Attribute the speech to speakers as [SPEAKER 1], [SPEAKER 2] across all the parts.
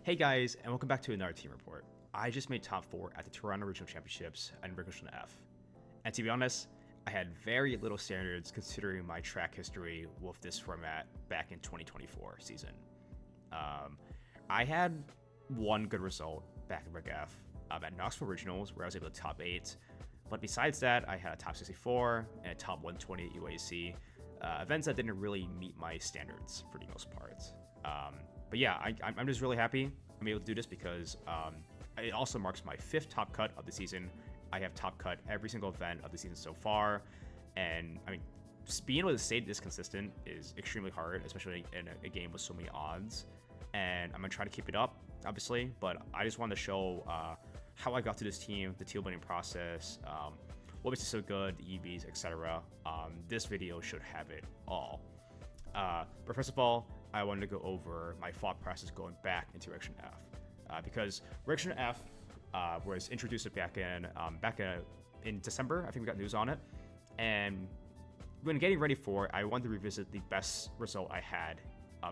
[SPEAKER 1] Hey guys, and welcome back to another team report. I just made top 4 at the Toronto Regional Championships in Regional F. And to be honest, I had very little standards considering my track history with this format back in 2024 season. I had one good result back in Reg F at Knoxville Regionals where I was able to top 8. But besides that, I had a top 64 and a top 120 at UAC. Events that didn't really meet my standards for the most part. But yeah, I'm just really happy I'm able to do this because it also marks my 5th top cut of the season. I have top cut every single event of the season so far. And I mean, being able to stay this consistent is extremely hard, especially in a game with so many odds. And I'm going to try to keep it up, obviously. But I just wanted to show how I got to this team, the team building process, what makes it so good, the EVs, etc. This video should have it all. But first of all, I wanted to go over my thought process going back into Region F, because Region F was introduced back in December. I think we got news on it, and when getting ready for it, I wanted to revisit the best result I had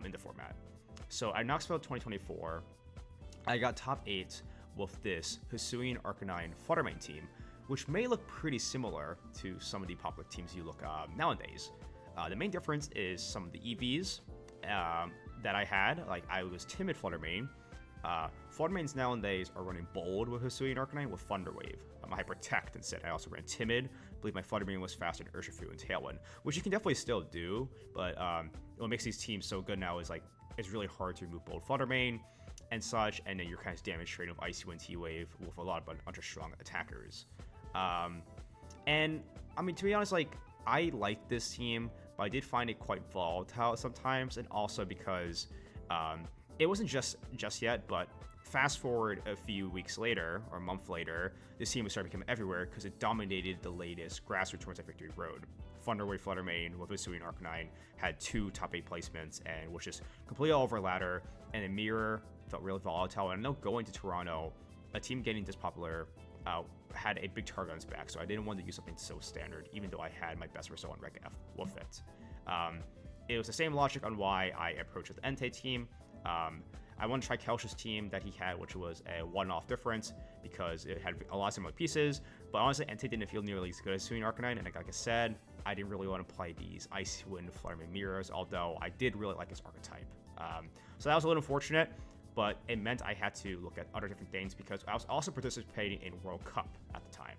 [SPEAKER 1] in the format. So at Knoxville 2024, I got top 8 with this Hisuian Arcanine Fluttermane team, which may look pretty similar to some of the popular teams you look nowadays. The main difference is some of the EVs that I had. Like, I was Timid Fluttermane. Fluttermanes nowadays are running Bold with Hisuian Arcanine with Thunder Wave. I Protect instead. I also ran Timid. I believe my Fluttermane was faster than Ursa and Tailroom, which you can definitely still do, but what makes these teams so good now is like it's really hard to remove Bold Fluttermane and such, and then you're kind of damage trading with Icy Wind T-Wave with a bunch of strong attackers. And I mean, to be honest, like, I like this team, but I did find it quite volatile sometimes, and also because it wasn't just yet, but fast forward a few weeks later, or a month later, this team was starting to become everywhere because it dominated the latest grassroots towards at Victory Road. Thunderwave Fluttermane with Hisuian Arcanine had 2 top 8 placements and was just completely all over ladder, and the mirror felt really volatile. And I know going to Toronto, a team getting this popular had a big target on its back, so I didn't want to use something so standard, even though I had my best result on Reg F with it. It was the same logic on why I approached the Entei team. I wanted to try Kelsh's team that he had, which was a one-off difference because it had a lot of similar pieces, but honestly, Entei didn't feel nearly as good as Hisuian Arcanine, and like I said, I didn't really want to play these Icy Wind Fluttermane mirrors, although I did really like his archetype. So that was a little unfortunate, but it meant I had to look at other different things because I was also participating in World Cup at the time.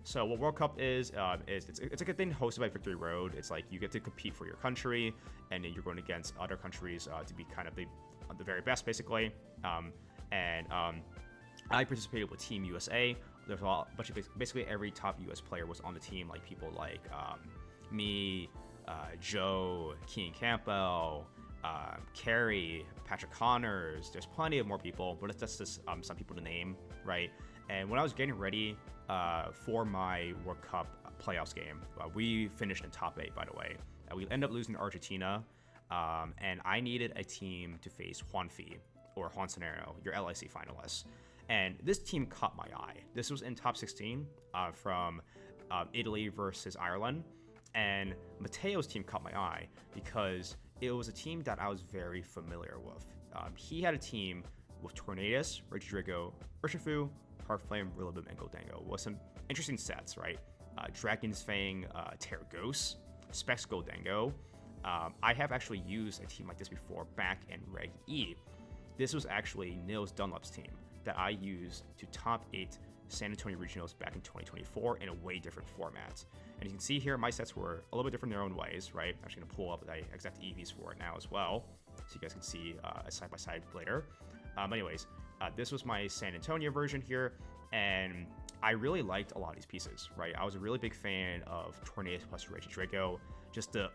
[SPEAKER 1] So what World Cup is it's like a thing hosted by Victory Road. It's like you get to compete for your country, and then you're going against other countries to be kind of the very best, basically. I participated with Team USA. There's a bunch of basically every top US player was on the team, like people like me, Joe, Keen Campbell, Carey, Patrick Connors. There's plenty of more people, but that's just some people to name, right? And when I was getting ready for my World Cup playoffs game, we finished in top 8, by the way. We ended up losing to Argentina, and I needed a team to face Juanfi, or Juan Cenero, your LIC finalists. And this team caught my eye. This was in top 16 from Italy versus Ireland. And Matteo's team caught my eye because it was a team that I was very familiar with. He had a team with Tornadus, Regidrago, Urshifu, HARC Flame, Rillaboom, and Goldango. With some interesting sets, right? Dragon's Fang, Terragos, Specs Goldango. I have actually used a team like this before back in Reg E. This was actually Nils Dunlop's team that I used to top 8 San Antonio Regionals back in 2024 in a way different format. And you can see here, my sets were a little bit different in their own ways, right? I'm actually gonna pull up the exact EVs for it now as well, so you guys can see a side-by-side later. Anyways, this was my San Antonio version here, and I really liked a lot of these pieces, right? I was a really big fan of Tornadus plus Regidrago, just the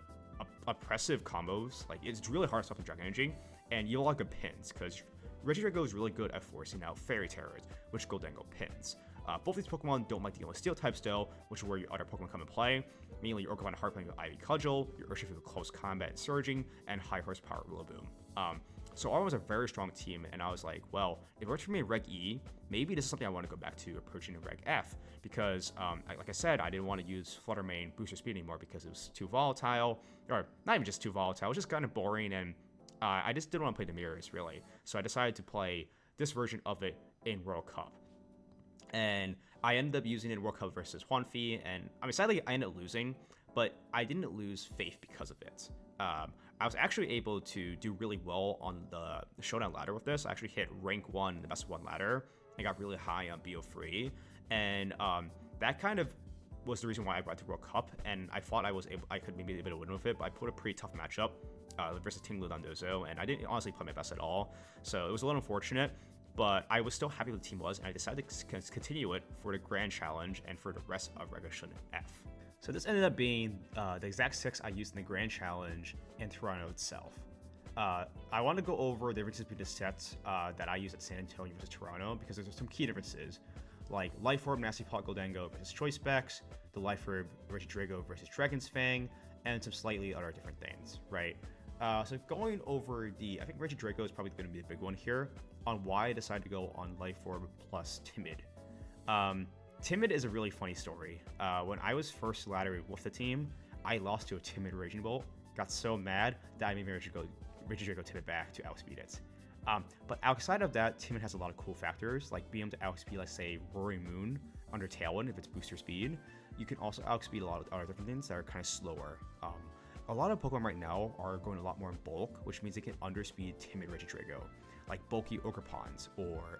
[SPEAKER 1] oppressive combos. Like, it's really hard to stop with Dragon Energy, and you have a lot of good pins, because Regidrago is really good at forcing out Fairy Terrors, which Goldango pins. Both these Pokemon don't like dealing with Steel type still, which is where your other Pokemon come in play. Mainly your Orcavine Heartland with Ivy Cudgel, your Urshifu with Close Combat and Surging, and High Horsepower Rillaboom. So all was a very strong team, and I was like, well, it worked for me in Reg E, maybe this is something I want to go back to approaching in Reg F, because, like I said, I didn't want to use Fluttermane Booster Speed anymore because it was too volatile, or not even just too volatile, it was just kind of boring, and I just didn't want to play the mirrors, really. So I decided to play this version of it in World Cup. And I ended up using it in World Cup versus Huanfi, and I mean, sadly, I ended up losing, but I didn't lose faith because of it. I was actually able to do really well on the Showdown ladder with this. I actually hit rank 1, the best 1 ladder, and got really high on BO3, and that kind of was the reason why I brought to World Cup, and I thought I could maybe be able to win with it, but I put a pretty tough matchup versus Teambuilding on Dozo, and I didn't honestly play my best at all, so it was a little unfortunate. But I was still happy with the team was, and I decided to continue it for the Grand Challenge and for the rest of Regulation F. So this ended up being the exact 6 I used in the Grand Challenge and Toronto itself. I want to go over the differences between the sets that I use at San Antonio versus Toronto, because there's some key differences, like Life Orb Nasty Plot Goldango versus Choice Specs, the Life Orb Regidrago versus Dragon's Fang, and some slightly other different things, right? So going over I think Regidrago is probably going to be the big one here, on why I decided to go on Life Orb plus Timid. Timid is a really funny story. When I was first laddering with the team, I lost to a Timid Raging Bolt, got so mad that I made Regidrago Timid back to outspeed it. But outside of that, Timid has a lot of cool factors, like being able to outspeed, let's say, Roaring Moon under Tailwind if it's booster speed. You can also outspeed a lot of other different things that are kind of slower. A lot of Pokemon right now are going a lot more in bulk, which means they can underspeed Timid Regidrago, like bulky Ogerpons or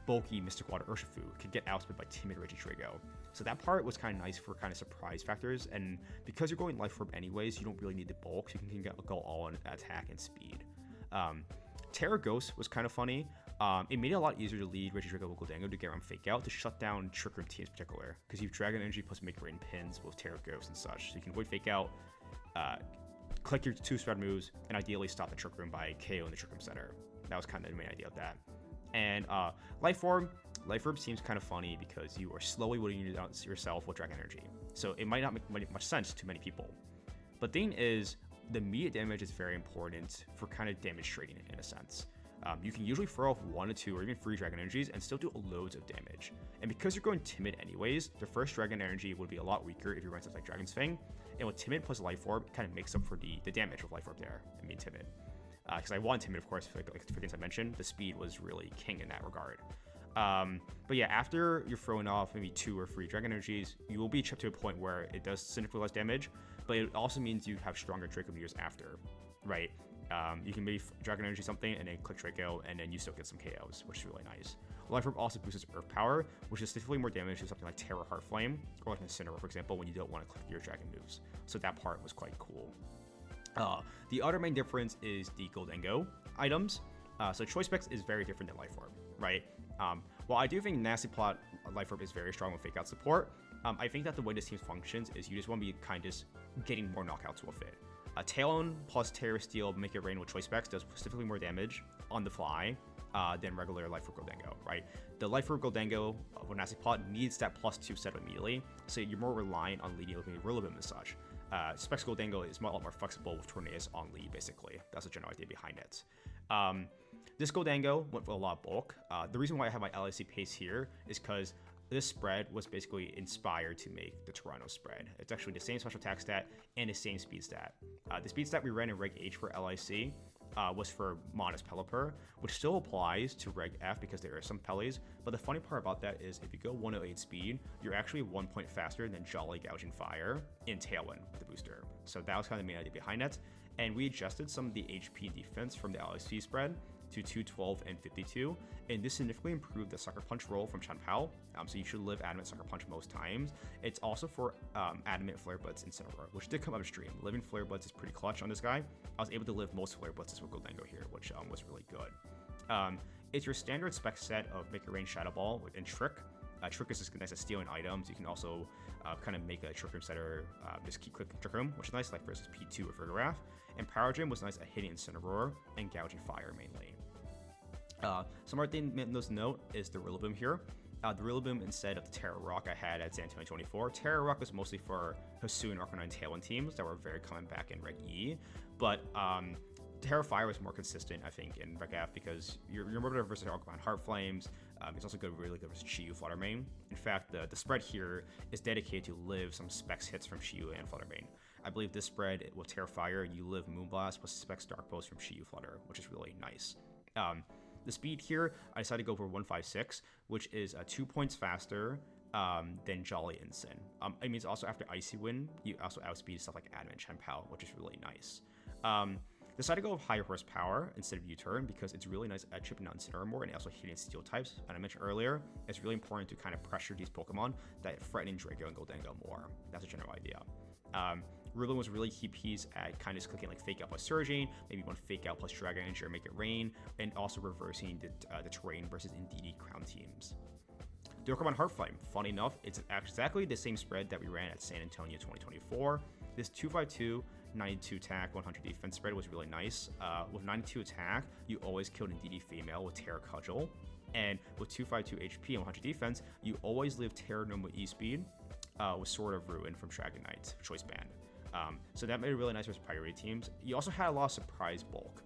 [SPEAKER 1] bulky Mystic Water Urshifu could get outspeed by Timid Regidrago. So that part was kind of nice for kind of surprise factors, and because you're going Life Orb anyways, you don't really need the bulk, so you can go all in attack and speed. Terra Ghost was kind of funny. It made it a lot easier to lead Regidrago Goldango to get around Fake Out to shut down Trick Room teams in particular, because you have Dragon Energy plus Make Rain pins with Terra Ghost and such, so you can avoid Fake Out, click your 2 spread moves, and ideally stop the Trick Room by KO in the Trick Room center. That was kind of the main idea of that. And Life Orb seems kind of funny because you are slowly winning yourself with Dragon Energy, so it might not make much sense to many people. But the thing is, the immediate damage is very important for kind of damage trading in a sense. You can usually throw off 1 or 2 or even 3 Dragon Energies and still do loads of damage. And because you're going Timid anyways, the first Dragon Energy would be a lot weaker if you run something like Dragon's Fang. And with Timid plus Life Orb, it kind of makes up for the damage with Life Orb there and being Timid. Because I want Timid, of course, for things I mentioned. The speed was really king in that regard. But yeah, after you're throwing off maybe 2 or 3 Dragon Energies, you will be chipped to a point where it does significantly less damage, but it also means you have stronger Draco Meteors after, right? You can maybe Dragon Energy something and then click Draco, and then you still get some KOs, which is really nice. Life Orb also boosts Earth Power, which is significantly more damage to something like Terra Heart Flame, or like Incineroar, for example, when you don't want to click your Dragon moves. So that part was quite cool. The other main difference is the Goldango items. So Choice Specs is very different than Life Orb, right? While I do think Nasty Plot Life Orb is very strong with Fake Out support, I think that the way this team functions is you just want to be kind of just getting more knockouts with it. Talon plus Terra Steel Make It Rain with Choice Specs does specifically more damage on the fly than regular Life Orb Goldango, right? The Life Orb Goldango with Nasty Plot needs that +2 setup immediately, so you're more reliant on leading with maybe Rillaboom and such. Specs Goldango is a lot more flexible with Tornadus on lead, basically. That's the general idea behind it. This Goldango went for a lot of bulk. The reason why I have my LIC pace here is because this spread was basically inspired to make the Toronto spread. It's actually the same special attack stat and the same speed stat. The speed stat we ran in Reg H for LIC was for Modest Pelipper, which still applies to Reg F because there are some Pellies, but the funny part about that is if you go 108 speed, you're actually 1 point faster than Jolly Gouging Fire in Tailwind with the booster. So that was kind of the main idea behind it, and we adjusted some of the HP defense from the LIC spread to 212 and 52, and this significantly improved the Sucker Punch roll from Chun Pao, so you should live Adamant Sucker Punch most times. It's also for Adamant Flare Blitz Incineroar, which did come upstream. Living Flare Blitz is pretty clutch on this guy. I was able to live most Flare Blitzes with Goldango here, which was really good. It's your standard spec set of Make It Rain Shadow Ball and Trick. Trick is just nice at stealing items. You can also kind of make a Trick Room setter just keep quick Trick Room, which is nice, like versus P2 or Fergograph. And Power Gem was nice at hitting Incineroar and Gouging Fire mainly. Some other thing to note is the Rillaboom here. The Rillaboom instead of the Terra Rock I had at San Antonio 24. Terra Rock was mostly for Hosu and Arcanine Tailwind teams that were very common back in Reg E, but Terra Fire was more consistent, I think, in Reg F because you're more versatile on Heart Flames. It's also really good versus Shiyu Flutter Mane. In fact, the spread here is dedicated to live some specs hits from Shiyu and Flutter Mane. I believe this spread will Tear Fire, you live Moonblast plus Specs Dark Pulse from HARC Flutter, which is really nice. The speed here, I decided to go for 156, which is 2 points faster than Jolly Ensign. It means also after Icy Wind, you also outspeed stuff like Adamant Chen-Pao, which is really nice. Decided to go with higher horsepower instead of U-turn because it's really nice at chipping down Incineroar and also hitting steel types. And I mentioned earlier, it's really important to kind of pressure these Pokemon that threaten Draco and Goldengo more. That's a general idea. Ruben was really key piece at kind of just clicking like Fake Out plus Surging, maybe one Fake Out plus Dragon Energy or Make It Rain, and also reversing the terrain versus Indeedee Crown teams. The Pokemon HARC Flame, funny enough, it's exactly the same spread that we ran at San Antonio 2024. This 252, 92 attack, 100 defense spread was really nice. With 92 attack, you always killed Indeedee Female with Terra Cudgel, and with 252 HP and 100 defense, you always live Tailroom with E-Speed with Sword of Ruin from Dragon Knight Choice Band. So that made it really nice with priority teams. You also had a lot of surprise bulk.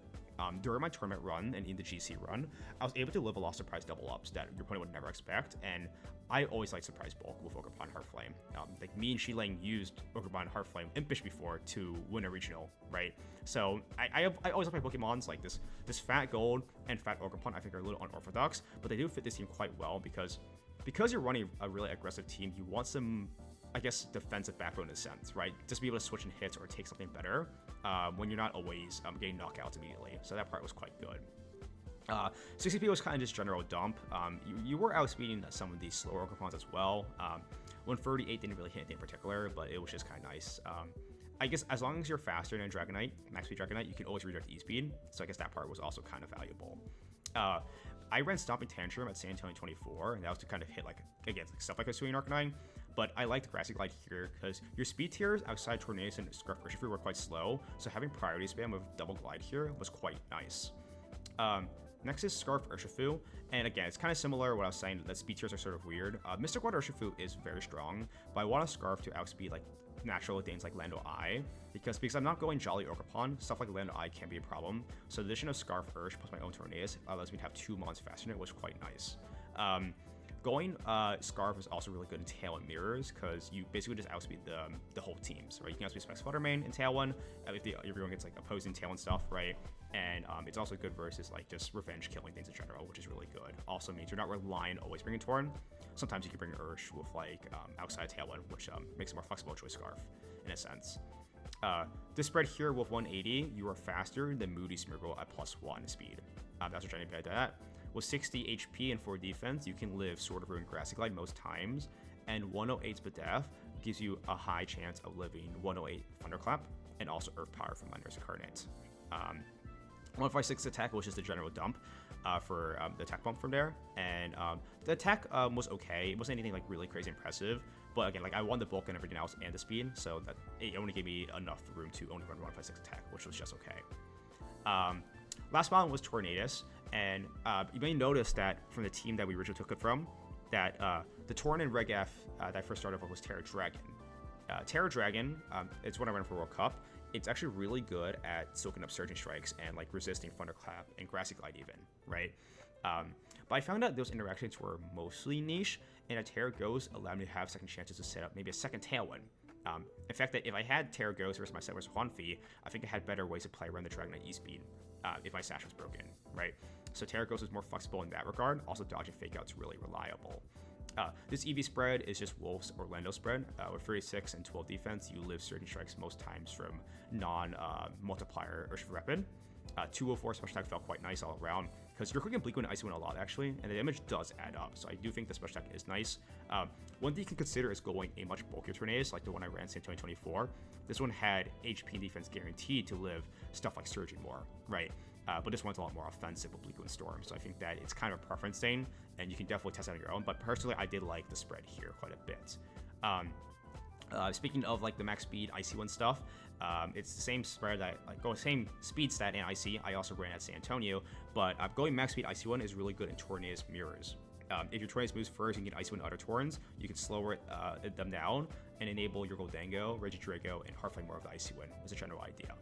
[SPEAKER 1] During my tournament run and in the GC run, I was able to live a lot of surprise double ups that your opponent would never expect, and I always like surprise bulk with Ogrepon HARC Flame. Like me and Shilang used Ogrepon HARC Flame Impish before to win a regional, right? So I always like my Pokemons like this Fat Gold and Fat Ogrepon. I think are a little unorthodox, but they do fit this team quite well because you're running a really aggressive team. You want some, I guess, defensive backbone in a sense, right? Just be able to switch in hits or take something better when you're not always getting knockouts immediately. So that part was quite good. 60p was kind of just general dump. You were outspeeding some of these slower Pokemon as well. 138 didn't really hit anything in particular, but it was just kind of nice. I guess as long as you're faster than Dragonite, Max Speed Dragonite, you can always redirect E-Speed. So I guess that part was also kind of valuable. I ran Stomping Tantrum at San Antonio 24, and that was to kind of hit, like, again, like stuff like a Swinging Arcanine. But I liked Grassy Glide here because your speed tiers outside Tornadus and Scarf Urshifu were quite slow, so having priority spam with Double Glide here was quite nice. Next is Scarf Urshifu, and again, it's kind of similar to what I was saying, that speed tiers are sort of weird. Mystic Water Urshifu is very strong, but I want a Scarf to outspeed like natural things like Lando Eye, because I'm not going Jolly Ogerpon, stuff like Lando Eye can be a problem. So the addition of Scarf Ursh plus my own Tornadus allows me to have 2 mons faster than it, which was quite nice. Going Scarf is also really good in Tail and Mirrors, because you basically just outspeed the whole teams, right? You can outspeed Specs Flutter main in Tail 1, if everyone gets like opposing Tail and stuff, right? And it's also good versus like just revenge killing things in general, which is really good. Also means you're not relying always bringing Torn. Sometimes you can bring Ursh with like outside Tail 1, which makes it more flexible choice Scarf in a sense. This spread here with 180, you are faster than Moody Smeargle at +1 speed. That's what I'm trying to at. With 60 HP and 4 defense, you can live Sword of Ruin Grassy Glide most times, and 108 Spadef gives you a high chance of living 108 Thunderclap, and also Earth Power from Nurse Incarnate. 156 attack was just a general dump for the attack bump from there, and the attack was okay. It wasn't anything like really crazy impressive, but again, like I won the bulk and everything else and the speed, so that it only gave me enough room to only run 156 attack, which was just okay. Last one was Tornadus, and you may notice that from the team that we originally took it from, that the Torn and Reg F that I first started with was Terra Dragon. Terra Dragon, it's what I ran for World Cup. It's actually really good at soaking up Surging Strikes and like resisting Thunderclap and Grassy Glide even, right? But I found out those interactions were mostly niche, and a Terra Ghost allowed me to have second chances to set up maybe a second Tailwind. In fact, that if I had Terra Ghost versus my set versus Huanfi, I think I had better ways to play around the Dragonite E-Speed if my Sash was broken, right? So Terra Ghost is more flexible in that regard. Also, dodging Fake Out's really reliable. This EV spread is just Wolf's Orlando spread. With 36 and 12 defense, you live Surging Strikes most times from non-multiplier Urshifu Rapid. 204 special attack felt quite nice all around, because you're clicking Bleak Wind and Icy Wind a lot actually, and the damage does add up, so I do think the special attack is nice. One thing you can consider is going a much bulkier Tornadus, like the one I ran in 2024. This one had HP and defense guaranteed to live stuff like Surging more, right? But this one's a lot more offensive with Bleak Wind Storm, so I think that it's kind of a preference thing, and you can definitely test it on your own, but personally, I did like the spread here quite a bit. Speaking of like the max speed Icy Wind stuff, it's the same spread that same speed stat in Icy. I also ran at San Antonio, but going max speed Icy Wind is really good in Tornadus Mirrors. If your Tornadus moves first, you can get Icy Wind other Torns. You can slow them down and enable your Goldango, Regidrago, and HARC Flame more of the Icy Wind. Is a general idea.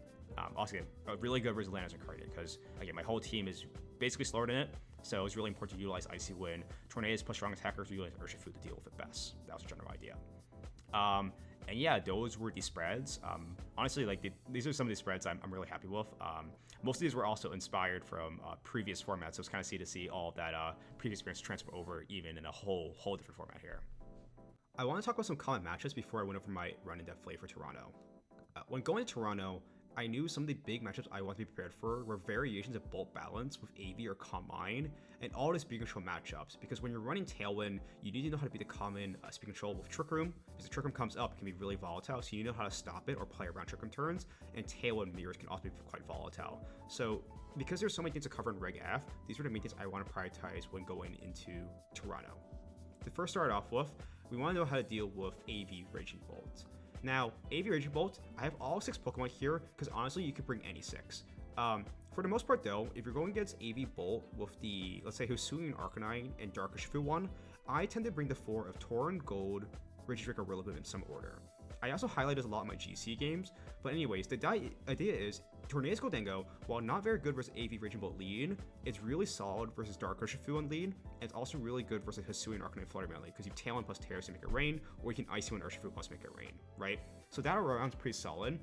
[SPEAKER 1] Also, a really good versus Lando's Incarnate, because again, my whole team is basically slower than it, so it's really important to utilize Icy Wind. Tornadus plus strong attackers utilize Urshifu to deal with it best. That was a general idea. And yeah, those were the spreads. Honestly, like these are some of the spreads I'm really happy with. Most of these were also inspired from previous formats, so it's kind of to see all of that previous experience transfer over, even in a whole different format here. I want to talk about some common matchups before I went over my run in depth play for Toronto. When going to Toronto, I knew some of the big matchups I want to be prepared for were variations of Bolt Balance with AV or Combine, and all the speed control matchups, because when you're running Tailwind, you need to know how to beat the common speed control with Trick Room, because the Trick Room comes up, it can be really volatile, so you know how to stop it or play around Trick Room turns, and Tailwind mirrors can also be quite volatile. So because there's so many things to cover in Reg F, these are the main things I want to prioritize when going into Toronto. To first start off with, we want to know how to deal with AV Raging Bolt. Now, AV Raging Bolt, I have all 6 Pokemon here, because honestly, you could bring any 6. For the most part though, if you're going against AV Bolt with the, let's say, Hisuian Arcanine and Dark Urshifu one, I tend to bring the 4 of Tauren, Gold, Regidrago Rillaboom in some order. I also highlight this a lot in my GC games, but anyways, the idea is, Tornadus Goldango, while not very good versus AV Raging Bolt lead, it's really solid versus Dark Urshifu on lead, and it's also really good versus Hisuian Arcanine Flutter melee, because you Tailwind plus Terrace to make it rain, or you can Icy Wind Urshifu plus make it rain, right? So that round's pretty solid.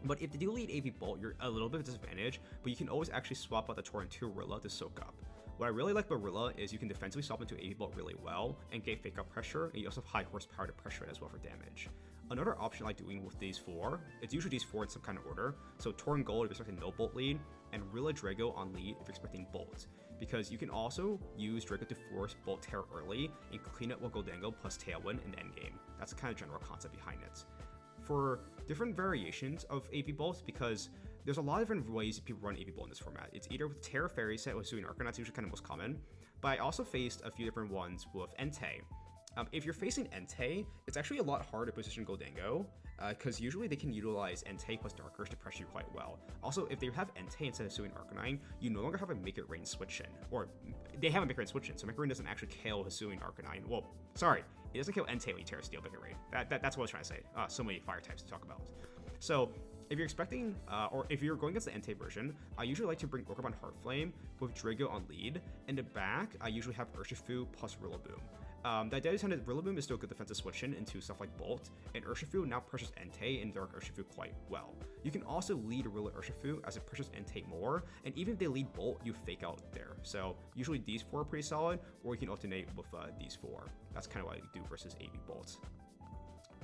[SPEAKER 1] But if they do lead AV Bolt, you're a little bit of a disadvantage, but you can always actually swap out the Tauren to Rilla to soak up. What I really like about Rilla is you can defensively swap into AV Bolt really well and get fake out pressure, and you also have high horsepower to pressure it as well for damage. Another option I like doing with these 4, it's usually these 4 in some kind of order. So Tauren Gold if you're expecting no Bolt lead, and Rilla Drago on lead if you're expecting Bolt. Because you can also use Drago to force Bolt Terror early and clean up with Goldango plus Tailwind in the endgame. That's the kind of general concept behind it. For different variations of AV Bolt, because there's a lot of different ways people run AV Bolt in this format. It's either with Terra Fairy set with Hisuian Arcanine, that's usually kind of most common, but I also faced a few different ones with Entei. If you're facing Entei, it's actually a lot harder to position Goldango, because usually they can utilize Entei plus Dark Urge to pressure you quite well. Also, if they have Entei instead of Hisuian Arcanine, you no longer have a Make It Rain switch in, or they have a Make It Rain switch in, so Make It Rain doesn't actually kill Hisuian Arcanine. Well, sorry, it doesn't kill Entei when you Terra Steel Make It Rain. That's what I was trying to say. So many fire types to talk about. So if you're expecting, or if you're going against the Entei version, I usually like to bring Orb Heart Flame with Drago on lead. In the back, I usually have Urshifu plus Rillaboom. The idea is that Rillaboom is still a good defensive switch in into stuff like Bolt, and Urshifu now pressures Entei and Dark Urshifu quite well. You can also lead Rilla Urshifu as it pressures Entei more, and even if they lead Bolt, you fake out there. So usually these 4 are pretty solid, or you can alternate with these 4. That's kind of what I do versus AV Bolt.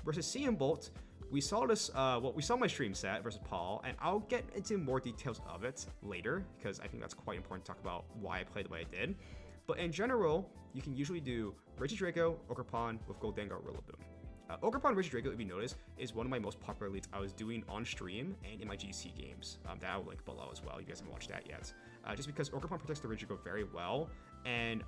[SPEAKER 1] Versus CM Bolt, we saw this, we saw my stream set versus Paul, and I'll get into more details of it later, because I think that's quite important to talk about why I played the way I did. But in general, you can usually do Regidrago, Ogerpon with Goldango, Rillaboom. Ogerpon Regidrago, if you notice, is one of my most popular leads I was doing on stream and in my GC games. That I'll link below as well. You guys haven't watched that yet. Just because Ogerpon protects the Regidrago very well, and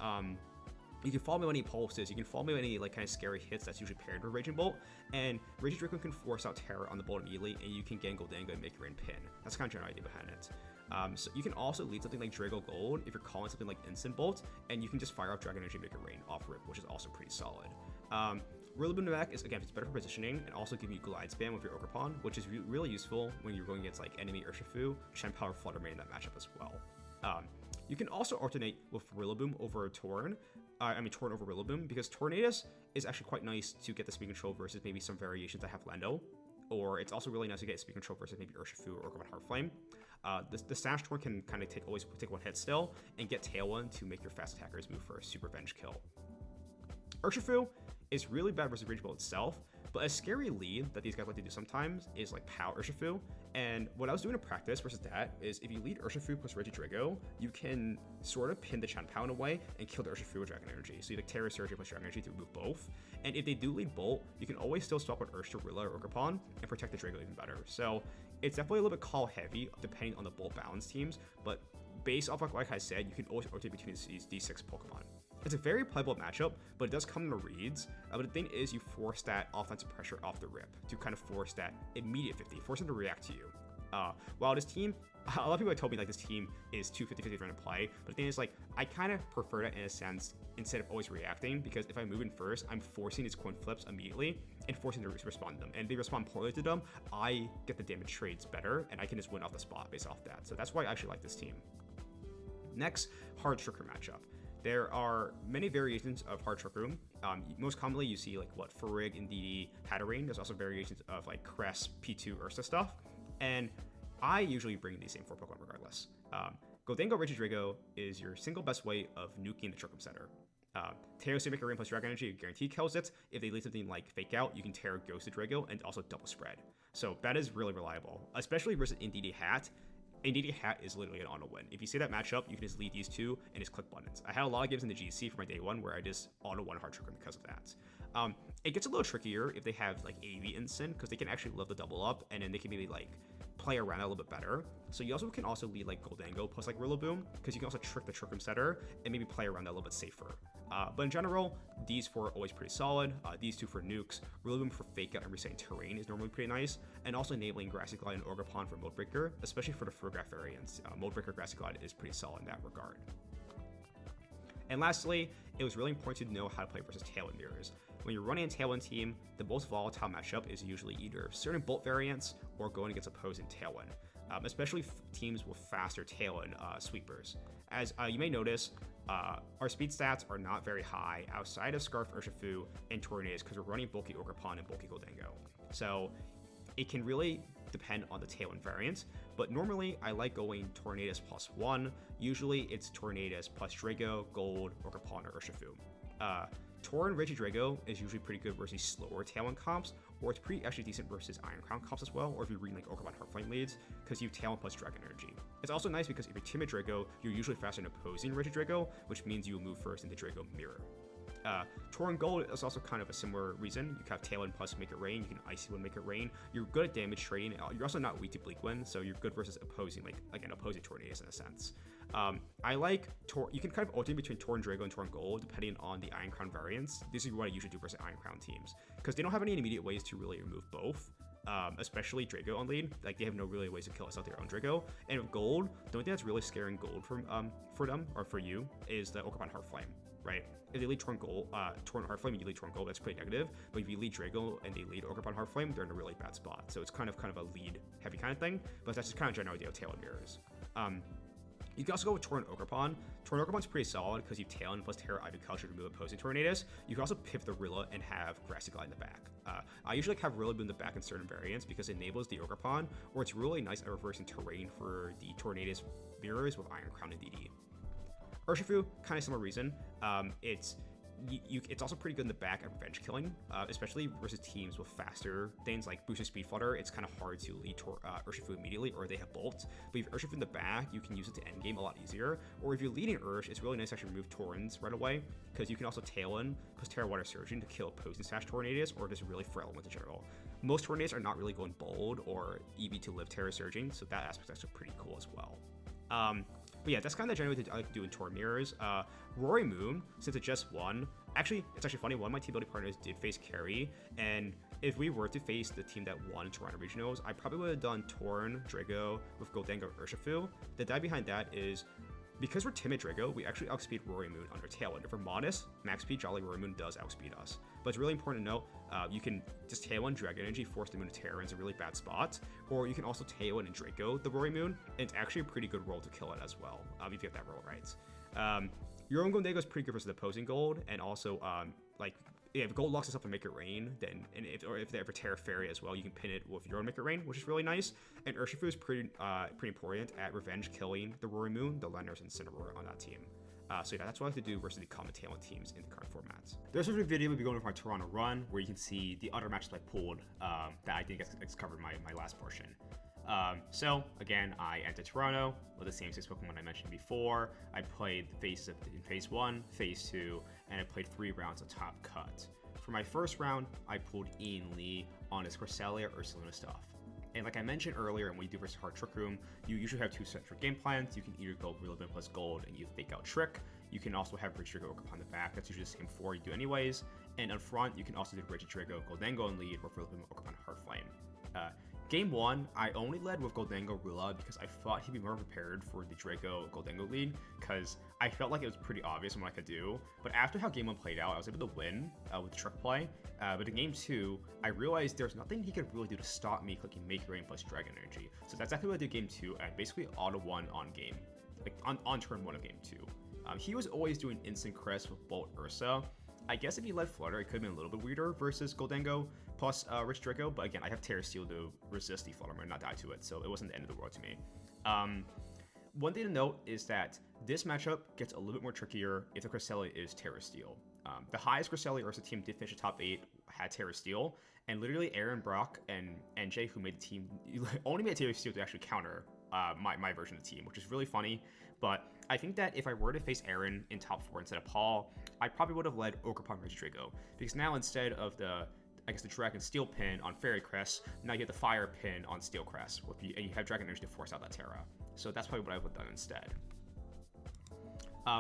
[SPEAKER 1] you can follow me on any pulses, you can follow me on any like kind of scary hits that's usually paired with Raging Bolt, and Regidrago can force out Terror on the Bolt immediately, and you can get Goldango and make your pin. That's kind of general idea behind it. So you can also lead something like Drago Gold if you're calling something like Instant Bolt, and you can just fire out Dragon Energy and make it rain off rip, which is also pretty solid. Rillaboom in the back is, again, it's better for positioning and also giving you glide spam with your Ogerpon, which is really useful when you're going against like enemy Urshifu, Shen Power Flutter Mane in that matchup as well. You can also alternate with Rillaboom over Tauren. Tauren over Rillaboom, because Tornadus is actually quite nice to get the speed control versus maybe some variations that have Lando, or it's also really nice to get speed control versus maybe Urshifu or Orb Heart Flame. The Sash Tauren can kind of always take 1 hit still and get Tailwind to make your fast attackers move for a super venge kill. Urshifu is really bad versus Rage Bolt itself, but a scary lead that these guys like to do sometimes is like POW Urshifu. And what I was doing in practice versus that is if you lead Urshifu plus Regidrago, you can sort of pin the Chen Pow in a way and kill the Urshifu with Dragon Energy. So you like Terra Surgery plus Dragon Energy to remove both. And if they do lead Bolt, you can always still swap with Ursa, Rilla, or Ogerpon and protect the Drago even better. So it's definitely a little bit call heavy depending on the Bolt balance teams, but based off like I said, you can always rotate between these 6 Pokemon. It's a very playable matchup, but it does come in the reads. But the thing is, you force that offensive pressure off the rip to kind of force that immediate 50, force them to react to you. While this team, a lot of people have told me like this team is too 50-50 run to play, but the thing is like, I kind of prefer that in a sense instead of always reacting, because if I move in first, I'm forcing these coin flips immediately and forcing them to respond to them. And if they respond poorly to them, I get the damage trades better and I can just win off the spot based off that. So that's why I actually like this team. Next, hard trigger matchup. There are many variations of HARC Trick Room. Most commonly, you see like what Farig and DD Hatterene. There's also variations of like Cress, P2, Ursa stuff. And I usually bring these same 4 Pokemon regardless. Gholdengo Regidrago is your single best way of nuking the Trick Room Center. Teros Make a Rain plus Dragon Energy guarantee kills it. If they leave something like Fake Out, you can tear Ghosted Drago and also double spread. So that is really reliable, especially versus Indeedee Hat. Indeedee Hat is literally an auto-win. If you see that matchup, you can just lead these two and just click buttons. I had a lot of games in the GC for my day 1 where I just auto-won HARC Trick Room because of that. It gets a little trickier if they have like AV Instant, because they can actually love the double up, and then they can maybe like play around a little bit better. So you also can also lead like Gholdengo plus like Rillaboom, because you can also trick the Trick Room Setter and maybe play around that a little bit safer. But in general, these 4 are always pretty solid. These 2 for nukes. Rillaboom for Fake Out and Resetting Terrain is normally pretty nice, and also enabling Grassy Glide and Orgrimmon for Mode Breaker, especially for the Furgraph variants. Mode Breaker Grassy Glide is pretty solid in that regard. And lastly, it was really important to know how to play versus Tailwind mirrors. When you're running a Tailwind team, the most volatile matchup is usually either certain Bolt variants or going against opposing Tailwind, especially teams with faster Tailwind sweepers. As you may notice, our speed stats are not very high outside of Scarf Urshifu and Tornadus because we're running bulky Orgrimmon and bulky Gholdengo. So it can really depend on the Tailwind variant, but normally I like going Tornadus plus 1. Usually it's Tornadus plus Drago, Gold, Orgrimmon, or Urshifu. Tauren Regidrago is usually pretty good versus slower Tailwind comps, or it's pretty actually decent versus Iron Crown comps as well, or if you're reading like Orgrimmon Heartflame leads, because you have Tailwind plus Dragon Energy. It's also nice because if you're Timid Drago, you're usually faster than opposing Regidrago, which means you will move first into Drago Mirror. Tauren Gold is also kind of a similar reason. You can have Tailwind plus Make It Rain, you can Icy Wind Make It Rain. You're good at damage trading, you're also not weak to Bleak Wind, so you're good versus opposing, like again, opposing Tornadus in a sense. I like you can kind of alternate between Tauren Drago and Tauren Gold depending on the Iron Crown variants. This is what I usually do versus Iron Crown teams, because they don't have any immediate ways to really remove both. Especially Drago on lead, like they have no really ways to kill us out their own Drago. And with Gold, the only thing that's really scaring Gold from for them or for you is the Orgrimmon Heartflame, right? If they lead Tauren Gold, Tauren Heartflame, and you lead Tauren Gold, that's pretty negative. But if you lead Drago and they lead Orgrimmon Heartflame, they're in a really bad spot. So it's kind of a lead heavy kind of thing. But that's just kind of general idea of Tailwind mirrors. You can also go with Tauren Orgrimmon. Tauren Orgrimmon's pretty solid because you Tailwind plus Terra Ivy Culture to remove opposing Tornadus. You can also pivot the Rilla and have Grassy Glide in the back. I usually like have Rillaboom in the back in certain variants because it enables the Orgrimmon, or it's really nice at reversing terrain for the Tornadus mirrors with Iron Crown and DD. Urshifu, kind of similar reason. It's also pretty good in the back at revenge killing, especially versus teams with faster things like boosted speed flutter. It's kind of hard to lead Urshifu immediately, or they have Bolt. But if you have Urshifu in the back, you can use it to end game a lot easier. Or if you're leading Ursh, it's really nice to actually remove Taurens right away, because you can also Tailwind plus Terra Water Surgeon to kill opposing Sash Tornadus, or just really frail ones in general. Most Tornadus are not really going bold or EV to live Terra Surging, so that aspect's actually pretty cool as well. But yeah, that's kind of the general way I like to do in Tauren mirrors. Rory Moon, since it just won, it's actually funny, one of my team building partners did face Carry, and if we were to face the team that won Toronto Regionals, I probably would have done Tauren Drago with Gholdengo Urshifu. The die behind that is, because we're Timid Drago, we actually outspeed Rory Moon under Tailwind. If we're modest, max speed Jolly Rory Moon does outspeed us. But it's really important to note, you can just Tailwind Dragon Energy, force the Moon to Terra in a really bad spot, or you can also Tailwind and Draco the Rory Moon, and it's actually a pretty good roll to kill it as well, if you get that roll right. Your own Gholdengo is pretty good versus the opposing Gold, and also, if Gold locks itself to Make It Rain, then, if they ever Terra Fairy as well, you can pin it with your own Make It Rain, which is really nice. And Urshifu is pretty important at revenge killing the Rory Moon, the Lenners, and Cinnamoroar on that team. So yeah, that's what I like to do versus the common Tailwind teams in the current formats. There's a video we'll be going over my Toronto run, where you can see the other matches I pulled that I think it's covered my last portion. So again, I entered Toronto with the same 6 Pokemon I mentioned before. I played the phases in Phase 1, Phase 2, and I played 3 rounds of Top Cut. For my first round, I pulled Ian Lee on his Cresselia Ursaluna stuff. And like I mentioned earlier, when we do versus HARC Trick Room, you usually have 2 central game plans. You can either go Rillaboom plus Gold and you Fake Out Trick. You can also have Regidrago Orb on the back. That's usually the same 4 you do anyways. And up front, you can also do Regidrago, Gholdengo in lead, or Rillaboom Orb on Heartflame. Game 1, I only led with Gholdengo Rilla because I thought he'd be more prepared for the Draco Gholdengo lead, because I felt like it was pretty obvious on what I could do. But after how Game 1 played out, I was able to win with the trick play. But in Game 2, I realized there's nothing he could really do to stop me clicking Make It Rain plus Dragon Energy. So that's exactly what I did Game 2, and I basically auto-won on game, like on turn 1 of Game 2. He was always doing instant Cress with Bolt Ursa. I guess if he led Flutter, it could have been a little bit weirder versus Gholdengo plus Regidrago, but again, I have Terra Steel to resist the Flutter and not die to it, so it wasn't the end of the world to me. One thing to note is that this matchup gets a little bit more trickier if the Cresselia is Terra Steel. The highest Cresselia Ursa team did finish the top 8 had Terra Steel, and literally Aaron, Brock, and NJ, who made the team, only made Terra Steel to actually counter my version of the team, which is really funny. But I think that if I were to face Aaron in top 4 instead of Paul, I probably would have led Ogre upon Regidrago, because now instead of the Dragon Steel pin on Fairy Cress, now you have the Fire pin on Steel Cress, and you have Dragon Energy to force out that Terra. So that's probably what I would have done instead.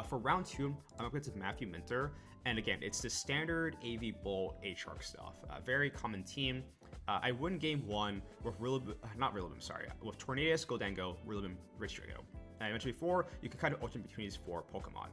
[SPEAKER 1] For round 2, I'm up against Matthew Minter, and again, it's the standard AV Bolt HARC stuff. Very common team. I win game 1 with with Tornadus, Gholdengo, Rillaboom, Regidrago. And I mentioned before, you can kind of alternate between these 4 Pokemon.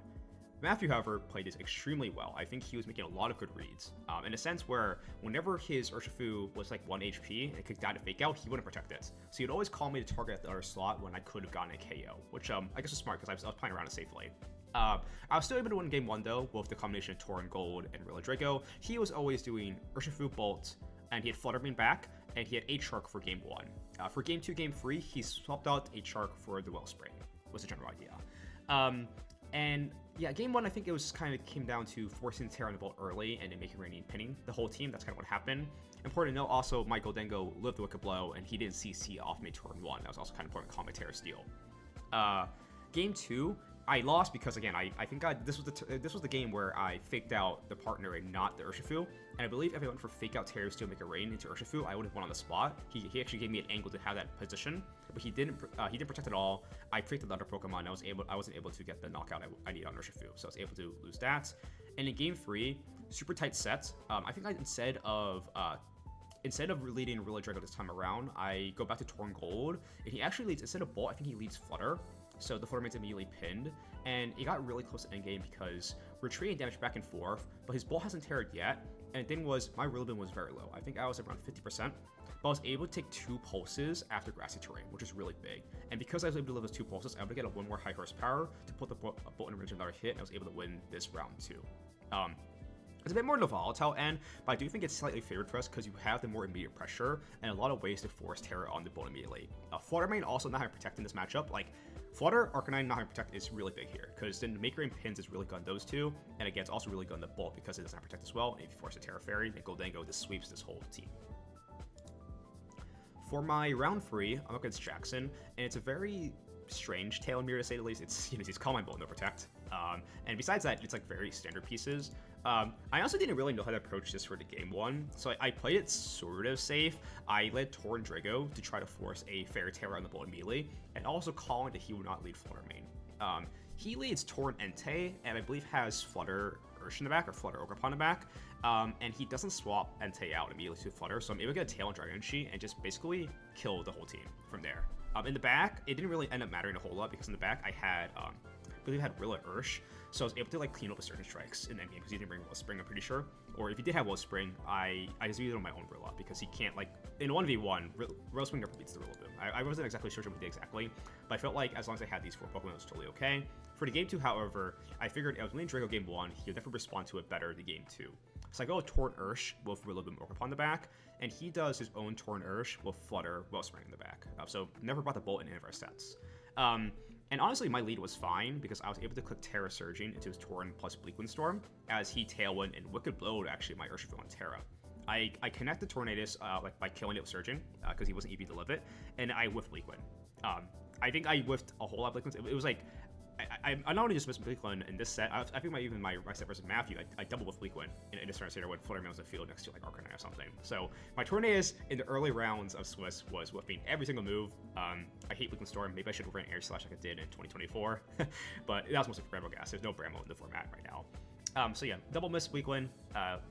[SPEAKER 1] Matthew, however, played this extremely well. I think he was making a lot of good reads. In a sense where whenever his Urshifu was like 1 HP and it could die to Fake Out, he wouldn't protect it. So he'd always call me to target the other slot when I could have gotten a KO, which I guess was smart because I was playing around it safely. I was still able to win game 1 though, with the combination of Tauren Gold and Regidrago. He was always doing Urshifu Bolt, and he had Fluttermane back, and he had HARC for game 1. For game 2, game 3, he swapped out HARC for the Wellspring, was the general idea. And yeah, game 1, I think it was kind of came down to forcing Terra on the Bolt early and then making Rainy and pinning the whole team. That's kind of what happened. Important to note also, my Gholdengo lived the Wicked Blow, and he didn't CC off me turn 1. That was also kind of important to call my Terra Steel. Game 2, I lost because, again, I think this was the game where I faked out the partner and not the Urshifu. And I believe if I went for fake out Terra Steel, make a rain into Urshifu, I would have won on the spot. He actually gave me an angle to have that position, but he didn't protect it all. I faked another Pokemon, and I wasn't able to get the knockout I needed on Urshifu, so I was able to lose that. And in game 3, super tight set. I think instead of leading Regidrago this time around, I go back to Tauren Gold, and he actually leads, instead of Bolt, I think he leads Flutter. So the Fluttermane's immediately pinned, and it got really close to endgame because we're trading damage back and forth, but his Bolt hasn't terrored yet, and the thing was, my Rillaboom was very low. I think I was around 50%, but I was able to take 2 pulses after Grassy Terrain, which is really big. And because I was able to live those 2 pulses, I was able to get 1 more high horsepower to put the Bolt in range of another hit, and I was able to win this round too. It's a bit more on the volatile end, but I do think it's slightly favored for us because you have the more immediate pressure and a lot of ways to force Terra on the Bolt immediately. Fluttermane also not having Protect in this matchup. Like, Flutter, Arcanine not having Protect is really big here because then Make Rain Pins is really good on those 2, and again, it's also really good on the Bolt because it doesn't have Protect as well, and if you force a Terra Fairy, then Gholdengo just sweeps this whole team. For my round 3, I'm up against Jackson, and it's a very strange tail mirror to say the least. It's, he's Calm Mind Bolt, no Protect. And besides that, it's like very standard pieces. I also didn't really know how to approach this for the game 1, so I played it sort of safe. I led Tauren Drago to try to force a Fairy Terra on the Bolt immediately, and also calling that he would not lead Fluttermane. He leads Tauren Entei, and I believe has Flutter Ursa in the back, or Flutter Ogre in the back, and he doesn't swap Entei out immediately to Flutter, so I'm able to get a Tail and Dragon Energy and just basically kill the whole team from there. In the back, it didn't really end up mattering a whole lot because in the back I had, I believe I had Rilla Ursh, so I was able to like clean up a certain strikes in endgame because he didn't bring Wellspring, I'm pretty sure. Or if he did have Wellspring, I just used it on my own Rilla because he can't, like, in 1v1, Wellspring never beats the Rillaboom. I wasn't exactly sure what he did exactly, but I felt like as long as I had these 4 Pokemon, it was totally okay. For the game 2, however, I figured I was winning Drago game 1, he would definitely respond to it better the game 2. So I go with Tauren Ursh with Rillaboom Orb in the back, and he does his own Tauren Ursh with Flutter Wellspring in the back. So never brought the Bolt in any of our sets. And honestly, my lead was fine because I was able to click Terra Surging into his Tauren plus Bleakwind Storm as he Tailwind and Wicked Blowed actually my Urshifu on Terra. I connected Tornadus like by killing it with Surging because he wasn't EV to live it, and I whiffed Bleakwind. I think I whiffed a whole lot of Bleakwinds. It was like I not only just missed Bleakwind in this set, I think my set versus Matthew, I doubled with Bleakwind in this tournament when Fluttermane was in the field next to like Arcanine or something. So my Tornadus in the early rounds of Swiss was whiffing every single move. I hate Bleakwind Storm. Maybe I should have ran Air Slash like I did in 2024, but that was mostly for Bramble Gas. There's no Bramble in the format right now. So yeah, double miss Bleakwind,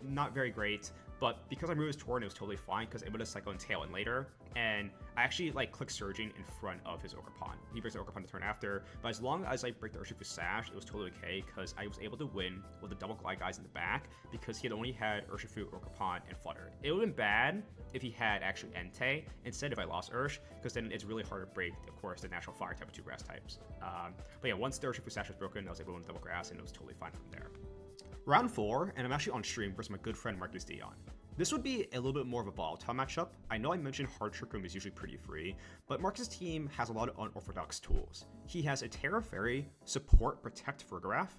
[SPEAKER 1] not very great, But because I moved his Tauren, it was totally fine because it would have cycled Tail in later. And I actually like clicked Surging in front of his Ogre Pawn. He breaks the Ogre Pawn the turn after, but as long as I break the Urshifu Sash, it was totally okay because I was able to win with the double glide guys in the back because he had only had Urshifu, Ogre Pawn, and Flutter. It would have been bad if he had actually Entei instead if I lost Ursh, because then it's really hard to break, of course, the natural fire type of 2 grass types. But yeah, once the Urshifu Sash was broken, I was able to win double grass, and it was totally fine from there. Round 4, and I'm actually on stream versus my good friend Marcus Dion. This would be a little bit more of a volatile matchup. I know I mentioned hard Trick Room is usually pretty free, but Marcus' team has a lot of unorthodox tools. He has a Terra Fairy, Support, Protect Fergraph.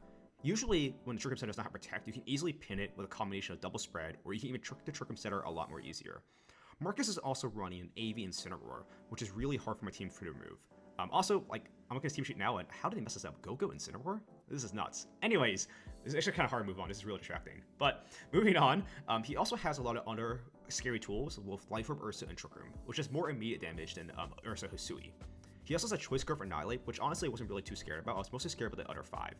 [SPEAKER 1] Usually, when the Trick Room Center does not have Protect, you can easily pin it with a combination of Double Spread, or you can even trick the Trick Room Center a lot more easier. Marcus is also running an AV Incineroar, which is really hard for my team to remove. Also, like, I'm looking at his team sheet now, and how did they mess this up? Go-Go Incineroar? This is nuts. Anyways, it's actually kind of hard to move on. This is really distracting. But moving on, he also has a lot of other scary tools with Life Orb, Ursa, and Trick Room, which has more immediate damage than Ursa Hisui. He also has a Choice Scarf Annihilate, which honestly I wasn't really too scared about. I was mostly scared about the other 5.